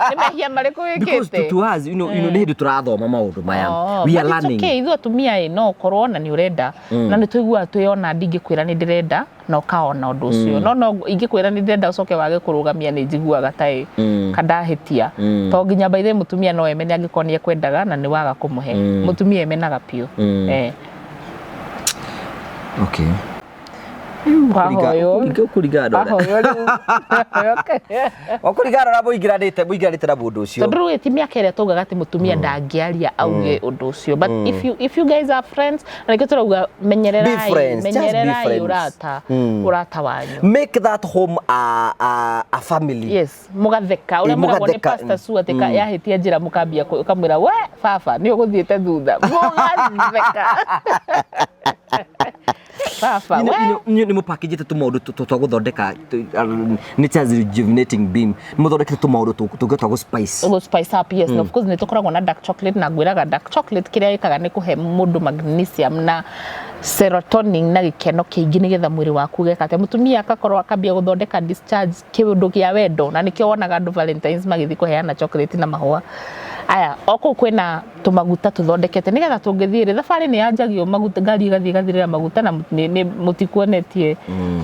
Speaker 2: ni mahia mariku wikite
Speaker 1: because to us you know ni hindu turathoma maundu maya we are learning
Speaker 2: okay ithu atumia no korwo na ni urenda na ni tuigua tuyona ndingikwira ni ndirenda no kaona undu ucio no ingikwira ni ndirenda ucoke wage kurugamia ni njiguaga tai kandahitia to nginya baithe mutumia no emenya angikonie kwendaga na ni waga kumuhe mutumia emenaga pio
Speaker 1: okay
Speaker 2: kurigana
Speaker 1: na muingiranite na mundu ucio
Speaker 2: tondu ti miaka iria tugaga ati mutumia ndangiaria auge undu ucio but if you guys are friends na nikio turauga menyererai urata wanyu
Speaker 1: make that home a family
Speaker 2: yes mugatheka uria muragwo ni pastor Sue atika yahitia njira mukambia ukamwira we baba ni uguthiite thutha mugatheka baba
Speaker 1: ni mupakijite tu maundu twa guthondeka nature's rejuvenating beam muthondekete tu maundu tungeta gu spice
Speaker 2: up yes of course ni tukoragwo na dark chocolate na gwiraga dark chocolate kiria ikaga ni kuhe mundu magnesium na serotonin na gikeno kiingi nigetha mwiri waku gekate mutumia akakorwo akambia guthondeka discharge kiundu gia wendo na nikio wonaga andu Valentines magithi kuheana chocolate na mahua aya oko kwina tumaguta tuthondekete nigetha tungithire thabari ni yanjagio maguta ngari igathirira maguta na mutikuonetie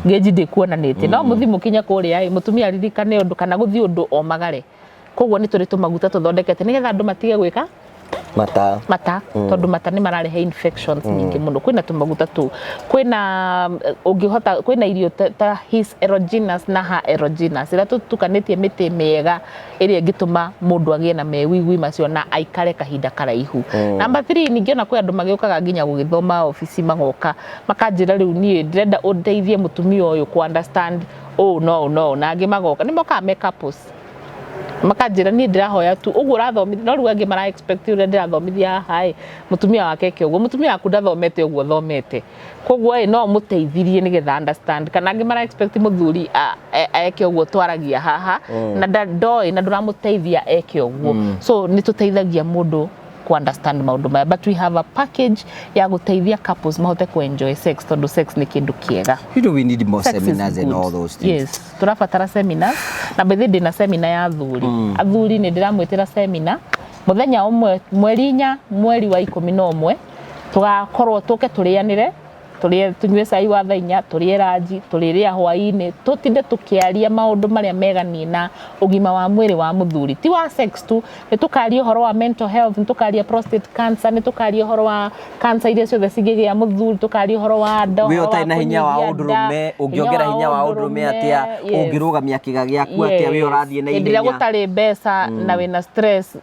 Speaker 2: ngeji ndikuonanite no muthi mukinya kuria mutumia ririkane undu kana guthi undu o magare koguo nĩ tũrĩ tũmaguta tũthondekete nĩgetha andũ matige gwĩka mata tondu mata nĩ mararehe infections nyingĩ mũno. Kwĩna tũmaguta tu, kwĩna ũngĩhota, kwĩna irio ta his erogenous na her erogenous ĩrĩa tũtukanĩtie mĩtĩ mĩega ĩrĩa ĩngĩtũma mũndũ agĩe na mewigwi macio na aikare kahinda karaihu. Number 3, ningĩ ona kwĩ andũ magĩũkaga nginya gũgĩthoma ofici magoka makanjĩra rĩu niĩ ndĩrenda ũndeithie mũtumia ũyũ ku understand no na angĩ magoka nĩ mokaga me couples makanjĩra niĩ ndĩrahoya tu ũguo ũrathomithia, no rĩu angĩ mara expect ũrĩa ndĩrathomithia haha mũtumia wake eke ũguo, mũtumia waku ndathomete ũguo thomete, koguo no mũteithirie nĩgetha understand. Kana angĩ mara expect mũthuri eke ũguo twaragia haha na ndoĩ na ndũramũteithia eke ũguo. So nĩ tũteithagia mũndũ ku understand maũndũ maya, but we have a package ya gũteithia couples mahote ku enjoy sex tondu sex nĩ kĩndũ kĩega.
Speaker 1: You know we need more seminars and all those things.
Speaker 2: Yes, tũrabatara seminars na bethe ndĩna seminar ya athuri. Athuri nĩ ndĩramwĩtĩra seminar mũthenya ũmwe mweri 4 mweri wa 11 tũgakorwo tũke tũrĩanĩre tunyue cai wa thaa 4 tũrĩe ranji tũrĩrĩa hwaĩ-inĩ tũtinde tũkĩaria maũndũ marĩa meganie na ũgima wa mwĩrĩ wa mũthuri, ti wa sex tu, nĩ tũkaria ũhoro wa mental health, nĩ tũkaria prostate cancer, nĩ tũkaria ũhoro wa cancer iria ciothe cingĩgĩa mũthuri, tũkaria ũhoro wa nda,
Speaker 1: we ũtarĩ na hinya wa ũndũrũme ũngĩongera hinya wa ũndũrũme atĩa, ũngĩrũgamia kĩga gĩaku atĩa, we ũrathiĩ na ihenya
Speaker 2: rĩrĩa gũtarĩ mbeca na wĩna stress,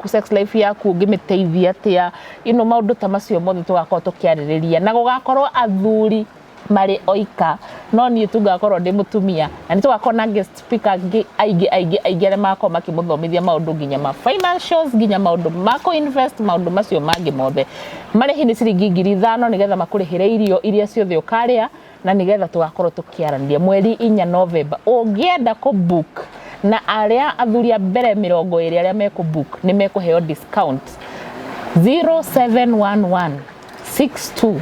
Speaker 2: sex life yaku ũngĩmĩteithia atĩa, maũndũ ta macio mothe tũgakorwo tũkĩarĩrĩria na gũgakorwo athuri marĩ oika, no niĩ tu ngakorwo ndĩ mũtumia na nĩ tũgakorwo na guest speaker aingĩ arĩa makorwo makĩmũthomithia maũndũ nginya ma financials, nginya maũndũ ma kũ-invest, maũndũ macio mangĩ mothe. Marĩhi nĩ ciringi 5,000 nĩgetha makũrĩhĩre irio iria ciothe ũkarĩa na nĩgetha tũgakorwo tũkĩaranĩria mweri 4 November. Ũngĩenda kũ book na arĩa athuri a mbere 20 arĩa mekũ book nĩ mekũheo discount 0711 62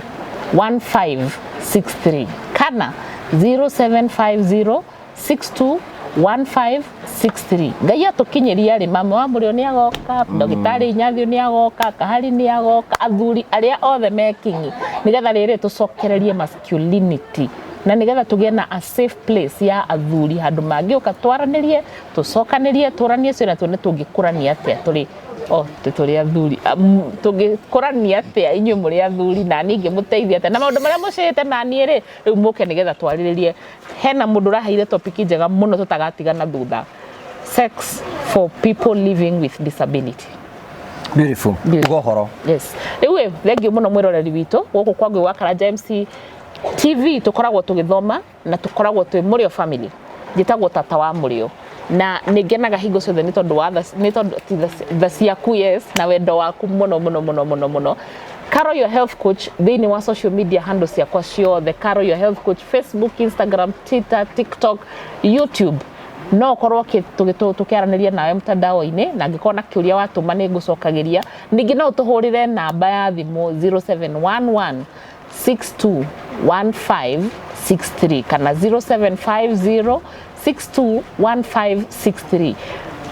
Speaker 2: 1563 kana 0750 62 1563. Ngai atũkinyĩria rĩ, mama wa mũrĩo nĩ agoka, ndagĩtarĩ Nyathio nĩ agoka, Kahari nĩ agoka, athuri arĩa othe mekinyi nĩgetha rĩrĩ tũcokererie masculinity na nĩgetha tũgĩe na a safe place ya athuri handũ mangĩũka twaranĩrie, tũcokanĩrie, tũranie ciana tuone tũngĩkũrania atĩa tũrĩ athuri, tũngĩkũrania atĩa inyuĩ mũrĩ athuri na niĩ ngĩmũteithia atĩa na maũndũ marĩa mũcĩhĩte na niĩ rĩ, rĩu mũke nĩgetha twarĩrĩrie. Hena mũndũ ũraheire topic njega mũno tũtagatigana thutha, sex for people living with disability.
Speaker 1: Beautiful. Ũhoro.
Speaker 2: Yes. Rĩu thengiũ mũno mwĩroreri witũ gũkũ kwa Ngũi wa Karanja MC TV tũkoragwo tũgĩthoma na tũkoragwo twĩ Mũrĩo family, njĩtagwo tata wa Mũrĩo na nĩngenaga hingo ciothe nĩ tondũ tha ciaku yes na wendo waku mũno. Carol your health coach thĩinĩ wa social media handles ciakwa ciothe, Carol your health coach, Facebook, Instagram, Twitter, TikTok, YouTube. No korwo tũkĩaranĩria nawe mtandao-inĩ na angĩkorwo na kĩũria watũma nĩ ngũcokagĩria. Ningĩ no ũtũhũrĩre namba ya thimũ 0711 62 1563 kana 0750 621563.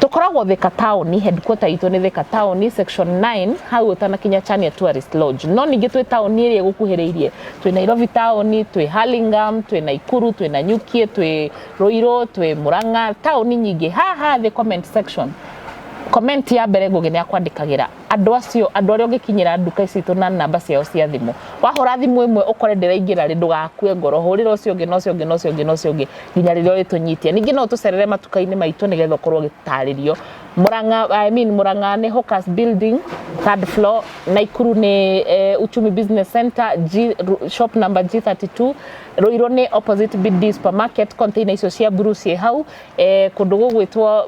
Speaker 2: Tukoragwo Thika Town, headquarter itũ nĩ Thika Town, section 9 hau ũtanakinya Chania Tourist Lodge. No ningĩ twĩ town ĩrĩa gũkuhĩrĩirie, twĩ Nairobi Town, twĩ Hurlingham, twĩ Naikuru, twĩ Nanyuki, twĩ Ruiru, twĩ Murang'a, town nyingĩ. Haha the comment section, comment ya mbere Ngũgĩ nĩ akwandĩkagĩra andũ acio, andũ arĩa ũngĩkinyĩra nduka ici tũ na namba ciao cia thimũ. Wahũra thimũ ĩmwe ũkore ndĩraingĩra rĩ, ndũgakue ngoro, hũrĩra ũcio ũngĩ na ũcio ũngĩ na ũcio ũngĩ na ũcio ũngĩ nginya rĩrĩa ũrĩtũnyitia. Ningĩ no tũcerere matuka-inĩ maitũ nĩgetha ũkorwo ũgĩtarĩrio. Murang'a nĩ Hawkers Building 3rd floor, Naikuru nĩ Uchumi Business Center shop number G32, Ruiru nĩ opposite BD supermarket, container icio cia blue ciĩ hau. Kũndũ gũgwĩtwo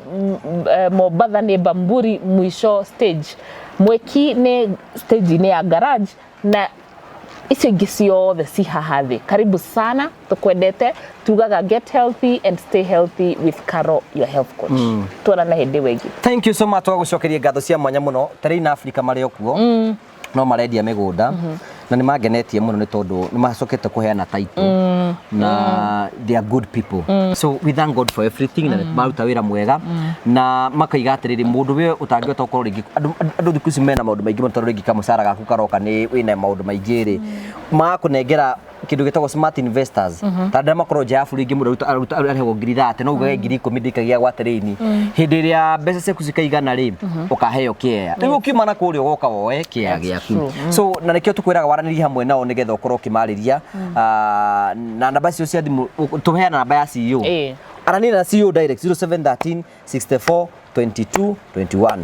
Speaker 2: Mombatha nĩ Bamburi mwisho stage, Mweki nĩ stage-inĩ ya garage na icio ingĩ ciothe ci haha thĩ. Karibu sana, tũkwendete, tugaga get healthy and stay healthy with Carol your health coach. Tũrana hĩndĩ wengĩ. Thank you so much,
Speaker 1: twagucokeria ngatho cia mwanya mũno tarĩ na Africa marĩ okuo no marendia mĩgũnda na nĩ mangenetie mũno nĩ tondũ nĩ macokete kũheana title na they are good people. So we thank God for everything na maruta wĩra mwega na makaiga atĩrĩrĩ, mũndũ we ũtangĩhota gũkorwo rĩngĩ andũ thikũ ici mena maũndũ maingĩ mũno tondũ rĩngĩ kamũcara gaku karoka nĩ wĩna maũndũ maingĩ rĩ, makũnengera kindu gitagwo smart investors tanda makoro ja buri ingi mundu arehwo ngiri 30 no ugae ngiri 10 ndikagia gwatereini hindi iria mbeca ciaku cikaigana ri ukaheo kiea riu ukiuma na kuria ugoka woe kiea giaku so na nikio tukwiraga waraniriria hamwe nao nigetha ukorwo kimariria na namba cio cia thimu tuheana namba ya CEO aranira na CEO direct 0713 64 22 21.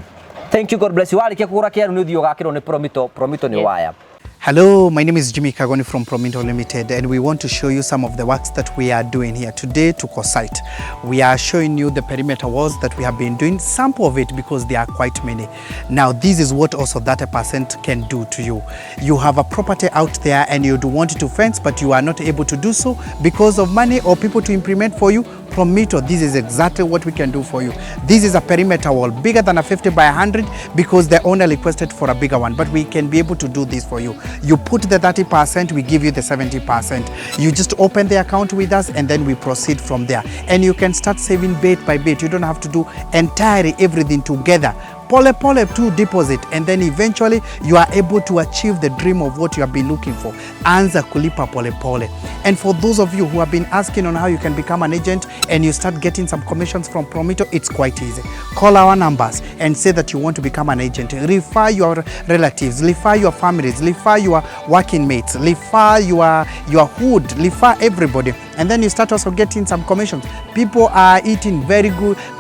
Speaker 1: Thank you, God bless you. Walikia kugura kiaru ni uthio gakiro ni Promito ni waya.
Speaker 3: Hello, my name is Jimmy Kagoni from Promito Limited, and we want to show you some of the works that we are doing here today to Kosite. We are showing you the perimeter walls that we have been doing, sample of it because there are quite many. Now, this is what also that 30% can do to you. You have a property out there and you do want to fence, but you are not able to do so because of money or people to implement for you. Promito, this is exactly what we can do for you. This is a perimeter wall bigger than a 50 by 100 because the owner requested for a bigger one, but we can be able to do this for you. You put the 30%, we give you the 70%. You just open the account with us and then we proceed from there. And you can start saving bit by bit. You don't have to do entirely everything together. Pole to deposit, and then eventually you are able to achieve the dream of what you have been looking for. Anza kulipa pole. And for those of you who have been asking on how you can become an agent and you start getting some commissions from Promito, it's quite easy. Call our numbers and say that you want to become an agent. Refer your relatives, refer your families, refer your working mates, refer your hood, refer everybody. And then you start also getting some commissions. People are eating very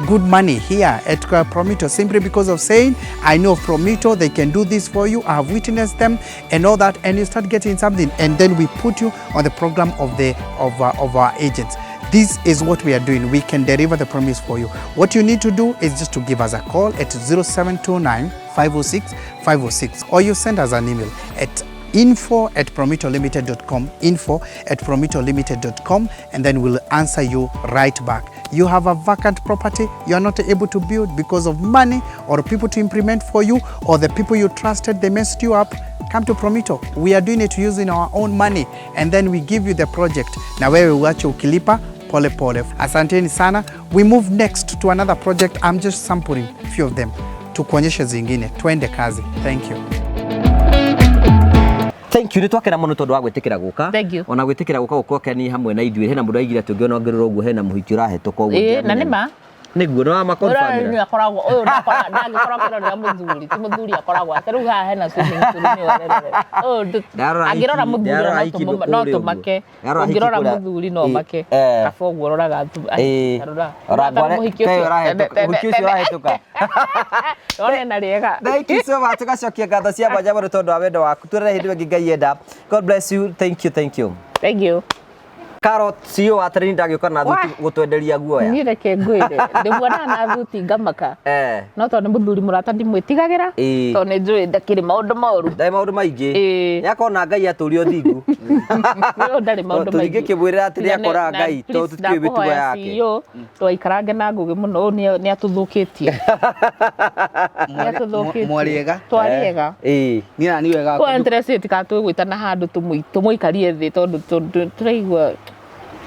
Speaker 3: good money here at Promito simply because of saying, I know of Promito, they can do this for you, I have witnessed them and all that, and you start getting something, and then we put you on the program of our agents. This is what we are doing. We can deliver the promise for you. What you need to do is just to give us a call at 0729 506 506, or you send us an email at info@promitolimited.com, info@promitolimited.com, and then we'll answer you right back. You have a vacant property you are not able to build because of money or people to implement for you, or the people you trusted, they messed you up. Come to Promito. We are doing it using our own money, and then we give you the project. Na wewe uache ukilipa pole. Asanteni sana. We move next to another project. I'm just sampling a few of them. Tukuonyeshe zingine. Twende kazi. Thank you.
Speaker 1: Thank you. Nitwakena muno tondu wa gwitikira guka.
Speaker 2: Thank you.
Speaker 1: Ona gwitikira guka gukokeni hamwe na ithuĩ. Hena mundu aigire tungiona ongerera uguo hena muhiki urahetũka uguo.
Speaker 2: Na nima
Speaker 1: niguo no ma confirm.
Speaker 2: Ni akoragwo uyu ndangĩkorwo kĩrorera mũthuri ti mũthuri akoragwo atĩrĩu haha hena swimming pool nĩ werere. Angĩrora mũthuri no tũmake. Ũngĩrora mũthuri no make. Kaba ũguo ũroraga ũrora mũhiki ũcio ũrahetũka. Ore na rĩega.
Speaker 1: Thank you so much. Tugacokia ngatho cia mwanya mũno tondu wa wendo waku. Twererai hĩndĩ ĩngĩ Ngai enda. God bless you. Thank you.
Speaker 2: Thank you.
Speaker 1: Carrot CEO atarĩ ndagĩũka na thuti gũtwenderia guoya.
Speaker 2: Niĩ reke ngwĩre ndĩmuonaga na thuti ngamaka. No tondũ mũthuri mũrata ndimwĩtigagĩra tondũ nĩ njũĩ ndakĩrĩ maũndũ moru. Ndarĩ maũndũ maingĩ. Nĩakona Ngai atũria ũthingu. Ndarĩ maũndũ maingĩ. Tũngĩkĩmwĩrĩra atĩ nĩakora Ngai tondũ tũtiũĩ mĩtugo yake. Twaikarange na ngũgĩ mũno nĩ atũthũkĩtie.
Speaker 4: Mwariega.
Speaker 2: Twariega.
Speaker 4: Niĩ na nĩ wega.
Speaker 2: Kwa interest ka twĩgwĩtana handũ tũmũikarie thĩ tondũ tũraigua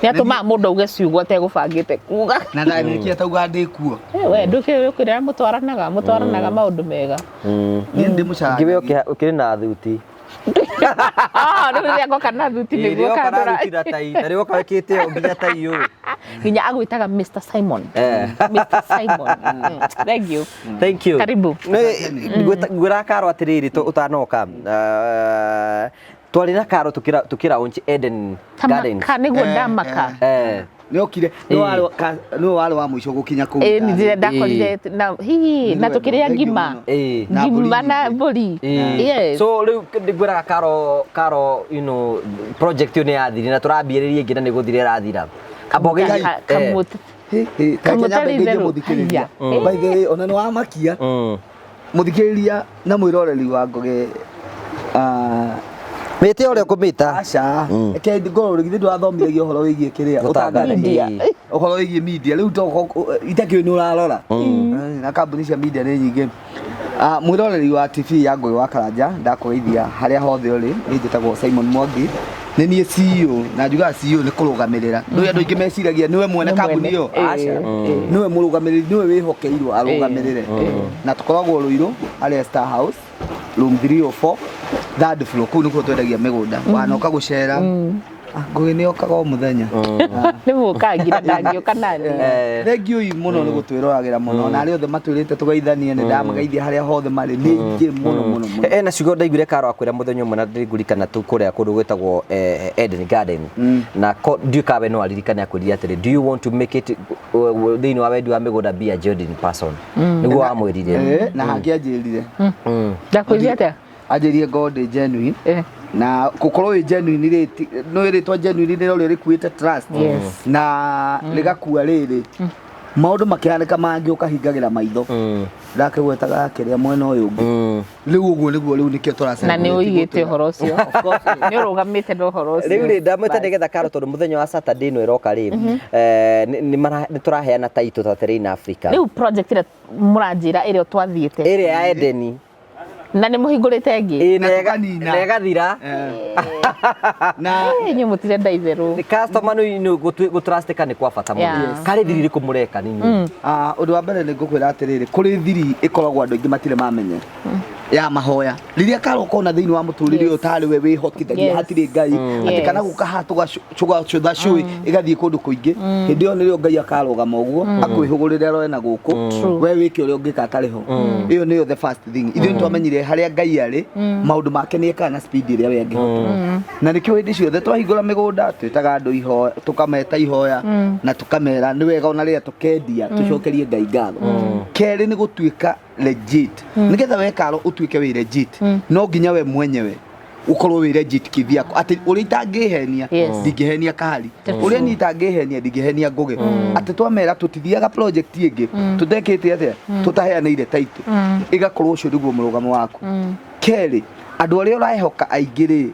Speaker 2: nĩatũmaga mũndũ auge ciugo ategũbangĩte kuga.
Speaker 4: Na ndarĩkia tauga ndĩ kuo.
Speaker 2: We ndũkĩrĩa mũtwaranaga maũndũ mega.
Speaker 4: Niĩ ndĩ mũcara.
Speaker 1: Ngĩwe ũkĩrĩ na thuti.
Speaker 2: Rĩu rĩrĩa ngoka na thuti nĩguo kandora.
Speaker 1: Ndarĩ woka wĩkĩte nginya tai ũũ.
Speaker 2: Nginya agwĩtaga Mr. Simon. Mr. Simon. Thank you. Karibu.
Speaker 1: Ngwĩra Karo atĩrĩrĩ ũtanoka. Twarĩ na Karo tukĩraunch Eden Gardens.
Speaker 2: Nĩguo ndamaka.
Speaker 4: Nĩokire nĩ warĩ wa mũico gũkinya kũu.
Speaker 2: Nĩ ndakorire na tũkĩrĩa ngima na mbũri.
Speaker 1: So rĩu ngwĩraga Karo project ĩyo nĩ yathire na tũrambĩrĩria ĩngĩ na nĩ gũthire ĩrathira.
Speaker 4: Mũthikĩrĩria by the way ona nĩ wamakia mũthikĩrĩria na mwĩroreri wa Ngũgĩ
Speaker 1: Mete ore kumita.
Speaker 4: Acha. Eke ngoro rigithe ndwathomithagio uhoro wigie kiria
Speaker 1: utangathia.
Speaker 4: Uhoro wigie media. Riu to itakio ni urarora. Na kambuni cia media ni nyingi. Mwiroreri wa TV ya Ngũgĩ wa Karanja ndakũgeithia haria hothe uri. Ni njĩtagwo Simon Mwangi. Nĩ niĩ CEO na njugaga CEO nĩ kũrũgamĩrĩra. Nĩ andũ aingĩ meciragia niwe mwene kambuni ĩyo. Acha. Niwe mũrũgamĩrĩri, niwe wĩhokeirwo arũgamĩrĩre. Na tũkoragwo Rũirũ harĩa Star House room 304 third floor kuu nĩkuo twendagia mĩgũnda. Wanoka gũcera Ngugi nĩ okaga o mũthenya.
Speaker 2: Nĩ mũkangira ndangĩũka nani.
Speaker 4: Thengiũ mũno nĩ gũtwĩroragĩra mũno na arĩa othe matwĩrĩte tũgeithanie nĩ ndamageithia harĩa hothe marĩ nĩ ingĩ mũno.
Speaker 1: Na ciugo ndaiguire Karo akwĩra mũthenya ũmwe na ndirikana tu kũrĩa kũndũ gwĩtagwo Eden Garden na ndiũĩ kawe no aririkane akwĩrire atĩrĩ, do you want to make it thĩinĩ wa wendi wa mĩgũnda be a genuine person, nĩguo wamwĩrire
Speaker 4: na hangĩanjĩrire
Speaker 2: Ndakwĩrire atĩa?
Speaker 4: anjĩrie God genuine na gukorwo wi genuine rĩ no ĩrĩtwa genuine nĩ rĩo rĩkuĩte trust na rĩgakua rĩrĩ maũndũ makĩhanĩka mangĩ ũkahingagĩra maitho ndakĩgwetaga kĩrĩa mwena ũyũ ũngĩ rĩu ũguo nĩguo rĩu nĩkĩo tũracera
Speaker 2: na nĩ ũigĩte ũhoro ũcio nĩ ũrũgamĩte na ũhoro ũcio
Speaker 1: rĩu rĩ ndamwĩta nĩgetha Karo tondũ mũthenya wa Saturday no ĩroka rĩ nĩ tũraheana taitũ ta Terrain Africa
Speaker 2: rĩu project ĩrĩa mũranjĩra ĩrĩa twathiĩte
Speaker 1: ĩrĩa ya Edeni
Speaker 2: na nĩ mũhingũrĩte ĩngĩ
Speaker 1: na ĩgathira
Speaker 4: na
Speaker 2: inyuĩ mũtirenda itherũ
Speaker 1: nĩ customer no gũtrustika nĩ kwa bata mũno karĩ thiri rĩkũ mũreka ninyi
Speaker 4: ũndũ wa mbere nĩ ngũkwĩra atĩrĩrĩ kũrĩ thiri ĩkoragwo andũ aingĩ matirĩ mamenya ya mahoya rĩrĩa Karo kona thĩinĩ wa mũtũrĩre ũyũ tarĩ we wĩhotithagia hatirĩ Ngai atĩ kana gũka haha tũgacũtha cũĩ ĩgathiĩ kũndũ kũingĩ hĩndĩ ĩyo nĩrĩo Ngai akarũgama ũguo akwĩhũgũrĩre aroe na gũkũ we wĩke ũrĩa ũngĩka atarĩ ho ĩyo nĩyo the first thing ithuĩ twamenyire harĩa Ngai arĩ maũndũ make nĩ ekaga na speed ĩrĩa we angĩhota na nĩkĩo hĩndĩ ciothe twahingũra mĩgũnda twĩtaga andũ ihoya tũkameta ihoya na tũkamera nĩ wega ona rĩrĩa tũkendia tũcokerie Ngai ngatho kerĩ nĩ gũtuĩka legit nigetha we Karo utuike we legit no nginya we mwenyewe ukorwo we legit kivyako ati uri itangihenia ndingihenia Kari uri ni itangihenia ndingihenia Ngugi ati twamera tutithiaga project ingi tutekete atia tutaheaneire title igakorwo ucio niguo murugamo waku keri andu aria urahehoka aingiri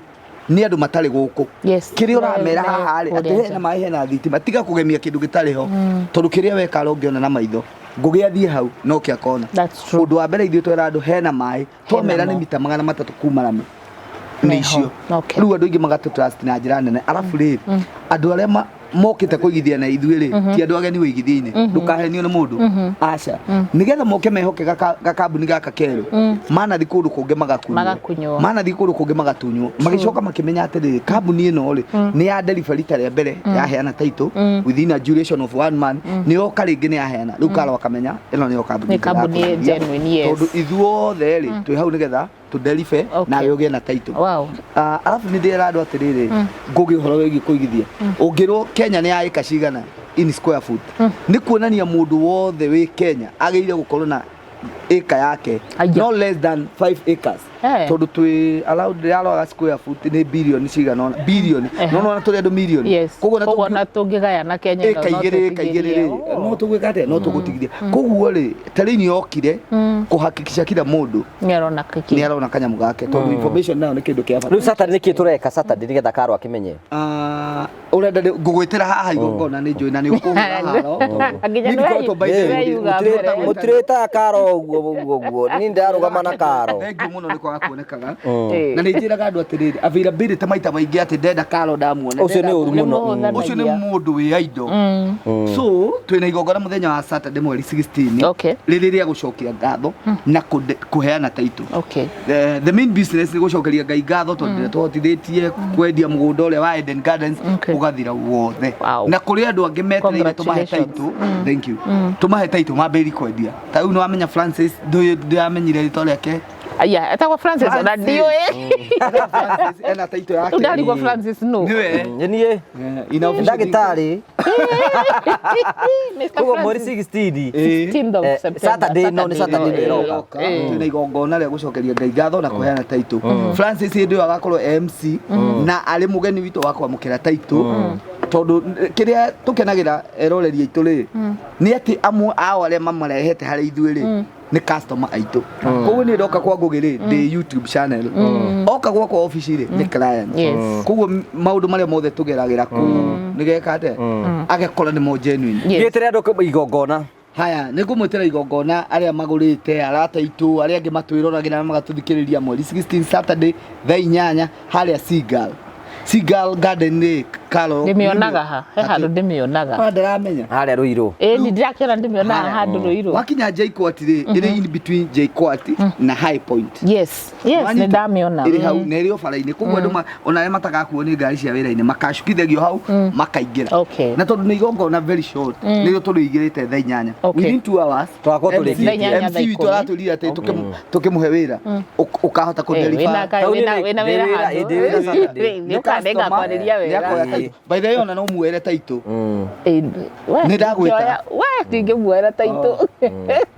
Speaker 4: ni andu matari guku kiria uramera haha ri ati hena mai hena thitima tiga kugemia kindu gitari ho tondu kiria we Karo ngiona na maitho Ngugi athie hau no kia kona undu wa mbere ithuĩ twera andu hena mai twamera nĩ mita 300 kuma Rami nĩ icio rĩu andũ aingĩ magatu trust na njĩra nene arabu rĩ andũ arĩa mokite kuigithia na ithuĩ rĩ ti andũ ageni wĩigithia-inĩ ndukahenio nĩ mũndũ aca nigetha moke mehoke gakambuni gaka kerũ manathi kũndũ kũngĩ magakunywo manathi kũndũ kũngĩ magatunywo magicoka makimenya atĩrĩrĩ kambuni ĩno rĩ nĩ ya delivery ta rĩa mbere yaheana title within a duration of 1 month nĩ yoka rĩngĩ nĩ yaheana rĩu Karo akamenya ĩno nĩyo kambuni
Speaker 2: genuine
Speaker 4: tondũ ithuothe rĩ twĩ hau nigetha to deliver na yoge na title arabu nĩ ndĩra andũ atĩrĩrĩ Ngugi ũhoro wĩgiĩ kũigithia ũngĩrwo Kenya nĩ ya ĩka cigana in square foot nĩ kuonania mũndũ wothe wĩ Kenya agĩrĩire gũkorwo na ĩka yake no less than 5 acres tondu twi allowed yalo square foot ni billion cigana billion no no tuli andu million
Speaker 2: koguo na tungigaya na Kenya
Speaker 4: no kaigere no tugwikate no tugutigithia koguo ri Terrain yokire kuhakikisha kila mundu ni arona kanyamu gake tondu information nayo ni kindu kia bata
Speaker 1: riu Saturday ni kitureka Saturday nigetha Karo akimenye
Speaker 4: urenda ngugwitira haha igongona ni njui na ni ukuhura haro
Speaker 1: mutireta Karo uguo ni ndarugama na Karo
Speaker 4: thengiũ mũno nĩ kwaga kuonekaga na nĩ njĩraga andũ atĩrĩrĩ availability maita maingĩ atĩ ndenda Karo ndamuona
Speaker 1: ũcio nĩ ũru mũno
Speaker 4: ũcio nĩ mũndũ wĩ indo so twĩna igongona mũthenya wa Saturday mweri 16 rĩrĩ rĩa gũcokia ngatho na kũheana title the main business nĩ gũcokeria Ngai ngatho tondũ twahotithĩtie kwendia mũgũnda ũrĩa wa Eden Gardens ũgathira wothe na kũrĩ andũ angĩ metereire tũmahe title thank you tũmahe title mambĩrĩrie kwendia ta rĩu nĩ wamenya Francis ndĩramenyire rĩtwa rĩake
Speaker 2: aya etagwo Francis na ndiũĩ
Speaker 4: Francis ena title yake
Speaker 2: ndarigwo Francis no
Speaker 1: niĩ ndagĩtarĩ koguo mweri 16 Saturday no nĩ Saturday ĩroka
Speaker 4: twĩna igongona rĩa gũcokeria Ngai ngatho na kũheana title Francis hĩndĩ ĩyo agakorwo MC na arĩ mũgeni witũ wa kwamũkĩra title tondu kiria tukenagira eroreri aitu ri ni ati amwe ao aria mamarehete hari ithuĩ ri ni customer aitu koguo ni ndoka kwa Ngugi ri ndi YouTube channel oka gwakwa office ri ni client koguo maundu maria mothe tugeragira ku nigeka ate agekora ni mo genuine
Speaker 1: gitire andu igongona
Speaker 4: haya nĩ ngũmwĩtĩra igongona arĩa magũrĩte arata itu arĩa angĩ matwĩroragira magatuthikĩrĩria mweri 16 Saturday thaa 8 harĩa Seagull Garden Lake Kalo
Speaker 2: ndimionaga ha he handu ndimionaga
Speaker 4: ndaramenya
Speaker 1: harĩa Ruiru
Speaker 2: ni ndirakĩona ndimionaga handu Ruiru
Speaker 4: wakinya JKUAT ĩrĩ in between JKUAT na High Point
Speaker 2: yes nĩ ndamĩona
Speaker 4: ĩrĩ hau na ĩrĩ bara-inĩ koguo andũ ona arĩa matagakuo nĩ ngari cia wĩra-inĩ makacukithagio hau makaingĩra na tondũ nĩ igongona very short nĩrĩo tũrĩigĩrĩte thaa 8 within 2 hours
Speaker 1: twakorwo tũrĩkĩtie
Speaker 4: MC witũ aratũrire atĩ tũkĩmũhe wĩra ũkahota kũdeliver
Speaker 2: wĩna wĩra nĩ ũkandenga kwarĩria wĩra
Speaker 4: by the way ona no muere taitũ
Speaker 2: nĩ
Speaker 4: ndagwĩta
Speaker 2: ndingĩmuoera taitũ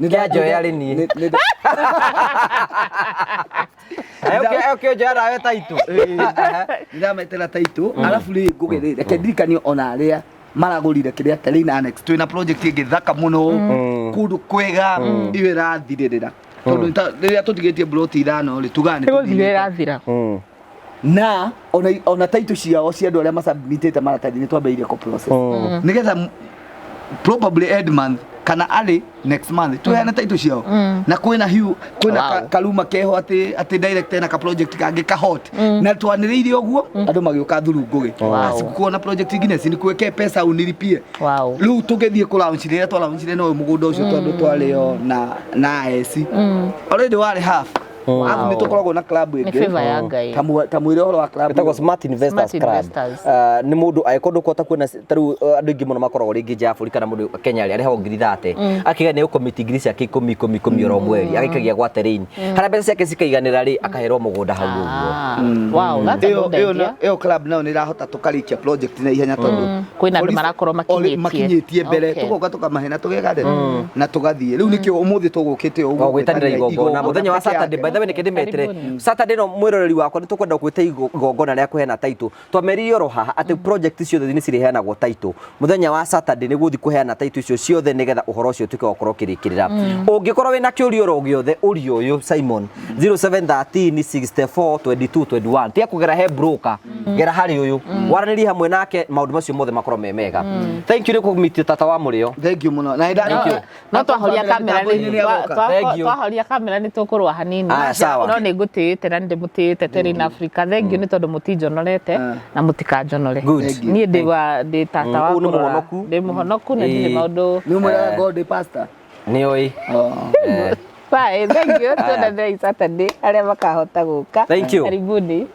Speaker 1: kĩanjoya rĩ niĩ ũkĩnjoya nawe taitũ
Speaker 4: ndĩrametera taitũ arabu rĩ ngũgerere reke ndirikanie ona arĩa maragũrire kĩrĩa Terrain Annex twĩna project ĩngĩ thaka mũno kũndũ kwega ĩyo ĩrathirĩrĩra tondũ rĩrĩa tũtigĩtie broti ithano rĩ tugaga nĩ
Speaker 2: ĩrathira
Speaker 4: na ona taitũ ciao cia andũ arĩa masubmitĩte maratathi nĩ twambĩrĩirie ko process nĩgetha probably end month kana arĩ next month tuheane taitũ ciao na kwĩna Karuma keho atĩ director na ka project kangĩ ka hot na twanĩrĩire ũguo andũ magĩũka through Ngũgĩ kuona project ingine si nikuwekee pesa unilipie rĩu tũgĩthiĩ kũ launch rĩrĩa twa launch no mũgũnda ũcio tondũ twarĩo na AEC already warĩ half Alafu nĩ tũkoragwo na club ĩngĩ
Speaker 2: nĩ favor ya Ngai
Speaker 4: ta mwĩre ũhoro wa club
Speaker 1: ĩtagwo Smart Investors Club nĩ mũndũ agĩkorwo kwata kwĩna tarĩu andũ aingĩ mũno makoragwo rĩngĩ nja bũrũri kana mũndũ Kenya arĩa arĩhagwo ngiri 30 akĩga nĩ ũkomiti ngiri ciake 10 oro mweri agĩkagia gwa Terrain harĩa mbeca ciake cikaiganĩra rĩ akaherwo mũgũnda hau ũguo
Speaker 2: wow that's a good idea
Speaker 4: ĩyo club nayo nĩ ĩrahota tũkarĩkia project na ihenya tondũ
Speaker 2: kwĩna andũ marakorwo
Speaker 4: makinyĩtie mbere tũgoka tũkamahena tũgeganĩra na tũgathiĩ rĩu nĩkĩo ũmũthĩ tũgũkĩte ũguo
Speaker 1: gwĩtanĩra igongona mũthenya wa Saturday by the way nĩ kĩndĩ metere Saturday no mwĩroreri wakwa nĩ tũkwenda gwĩta igongona rĩa kũheana taitũ twamerire oro haha atĩ project ciothe nĩ cireheanagwo taitũ mũthenya wa Saturday nĩ gũthiĩ kũheana taitũ icio ciothe nĩgetha ũhoro ũcio ũtuĩke gũkorwo kĩrĩkĩrĩra ũngĩkorwo wĩna kĩũrio oro gĩothe ũrio ũyũ Simon 0713642221 tia kũgera he broker gera harĩ ũyũ waranĩrie hamwe nake maũndũ macio mothe makorwo me mega thank you nĩ kũmitio tata wa mũrĩo
Speaker 4: thank you mũno na
Speaker 2: no twahoria kamera nĩ tũkũrũa hanini no nĩ ngũtĩĩte na ndĩmũtĩĩte Terrain Africa thank you nĩ tondũ mũtinjonorete na mũtikanjonore niĩ ndĩ tata wa ndĩ mũhonoku na ndĩ maũndũ
Speaker 4: nĩ mwĩra God pastor
Speaker 1: nĩ oĩ
Speaker 2: bye thank you tũna Saturday arĩa makahota gũka
Speaker 1: thank you
Speaker 2: karibuni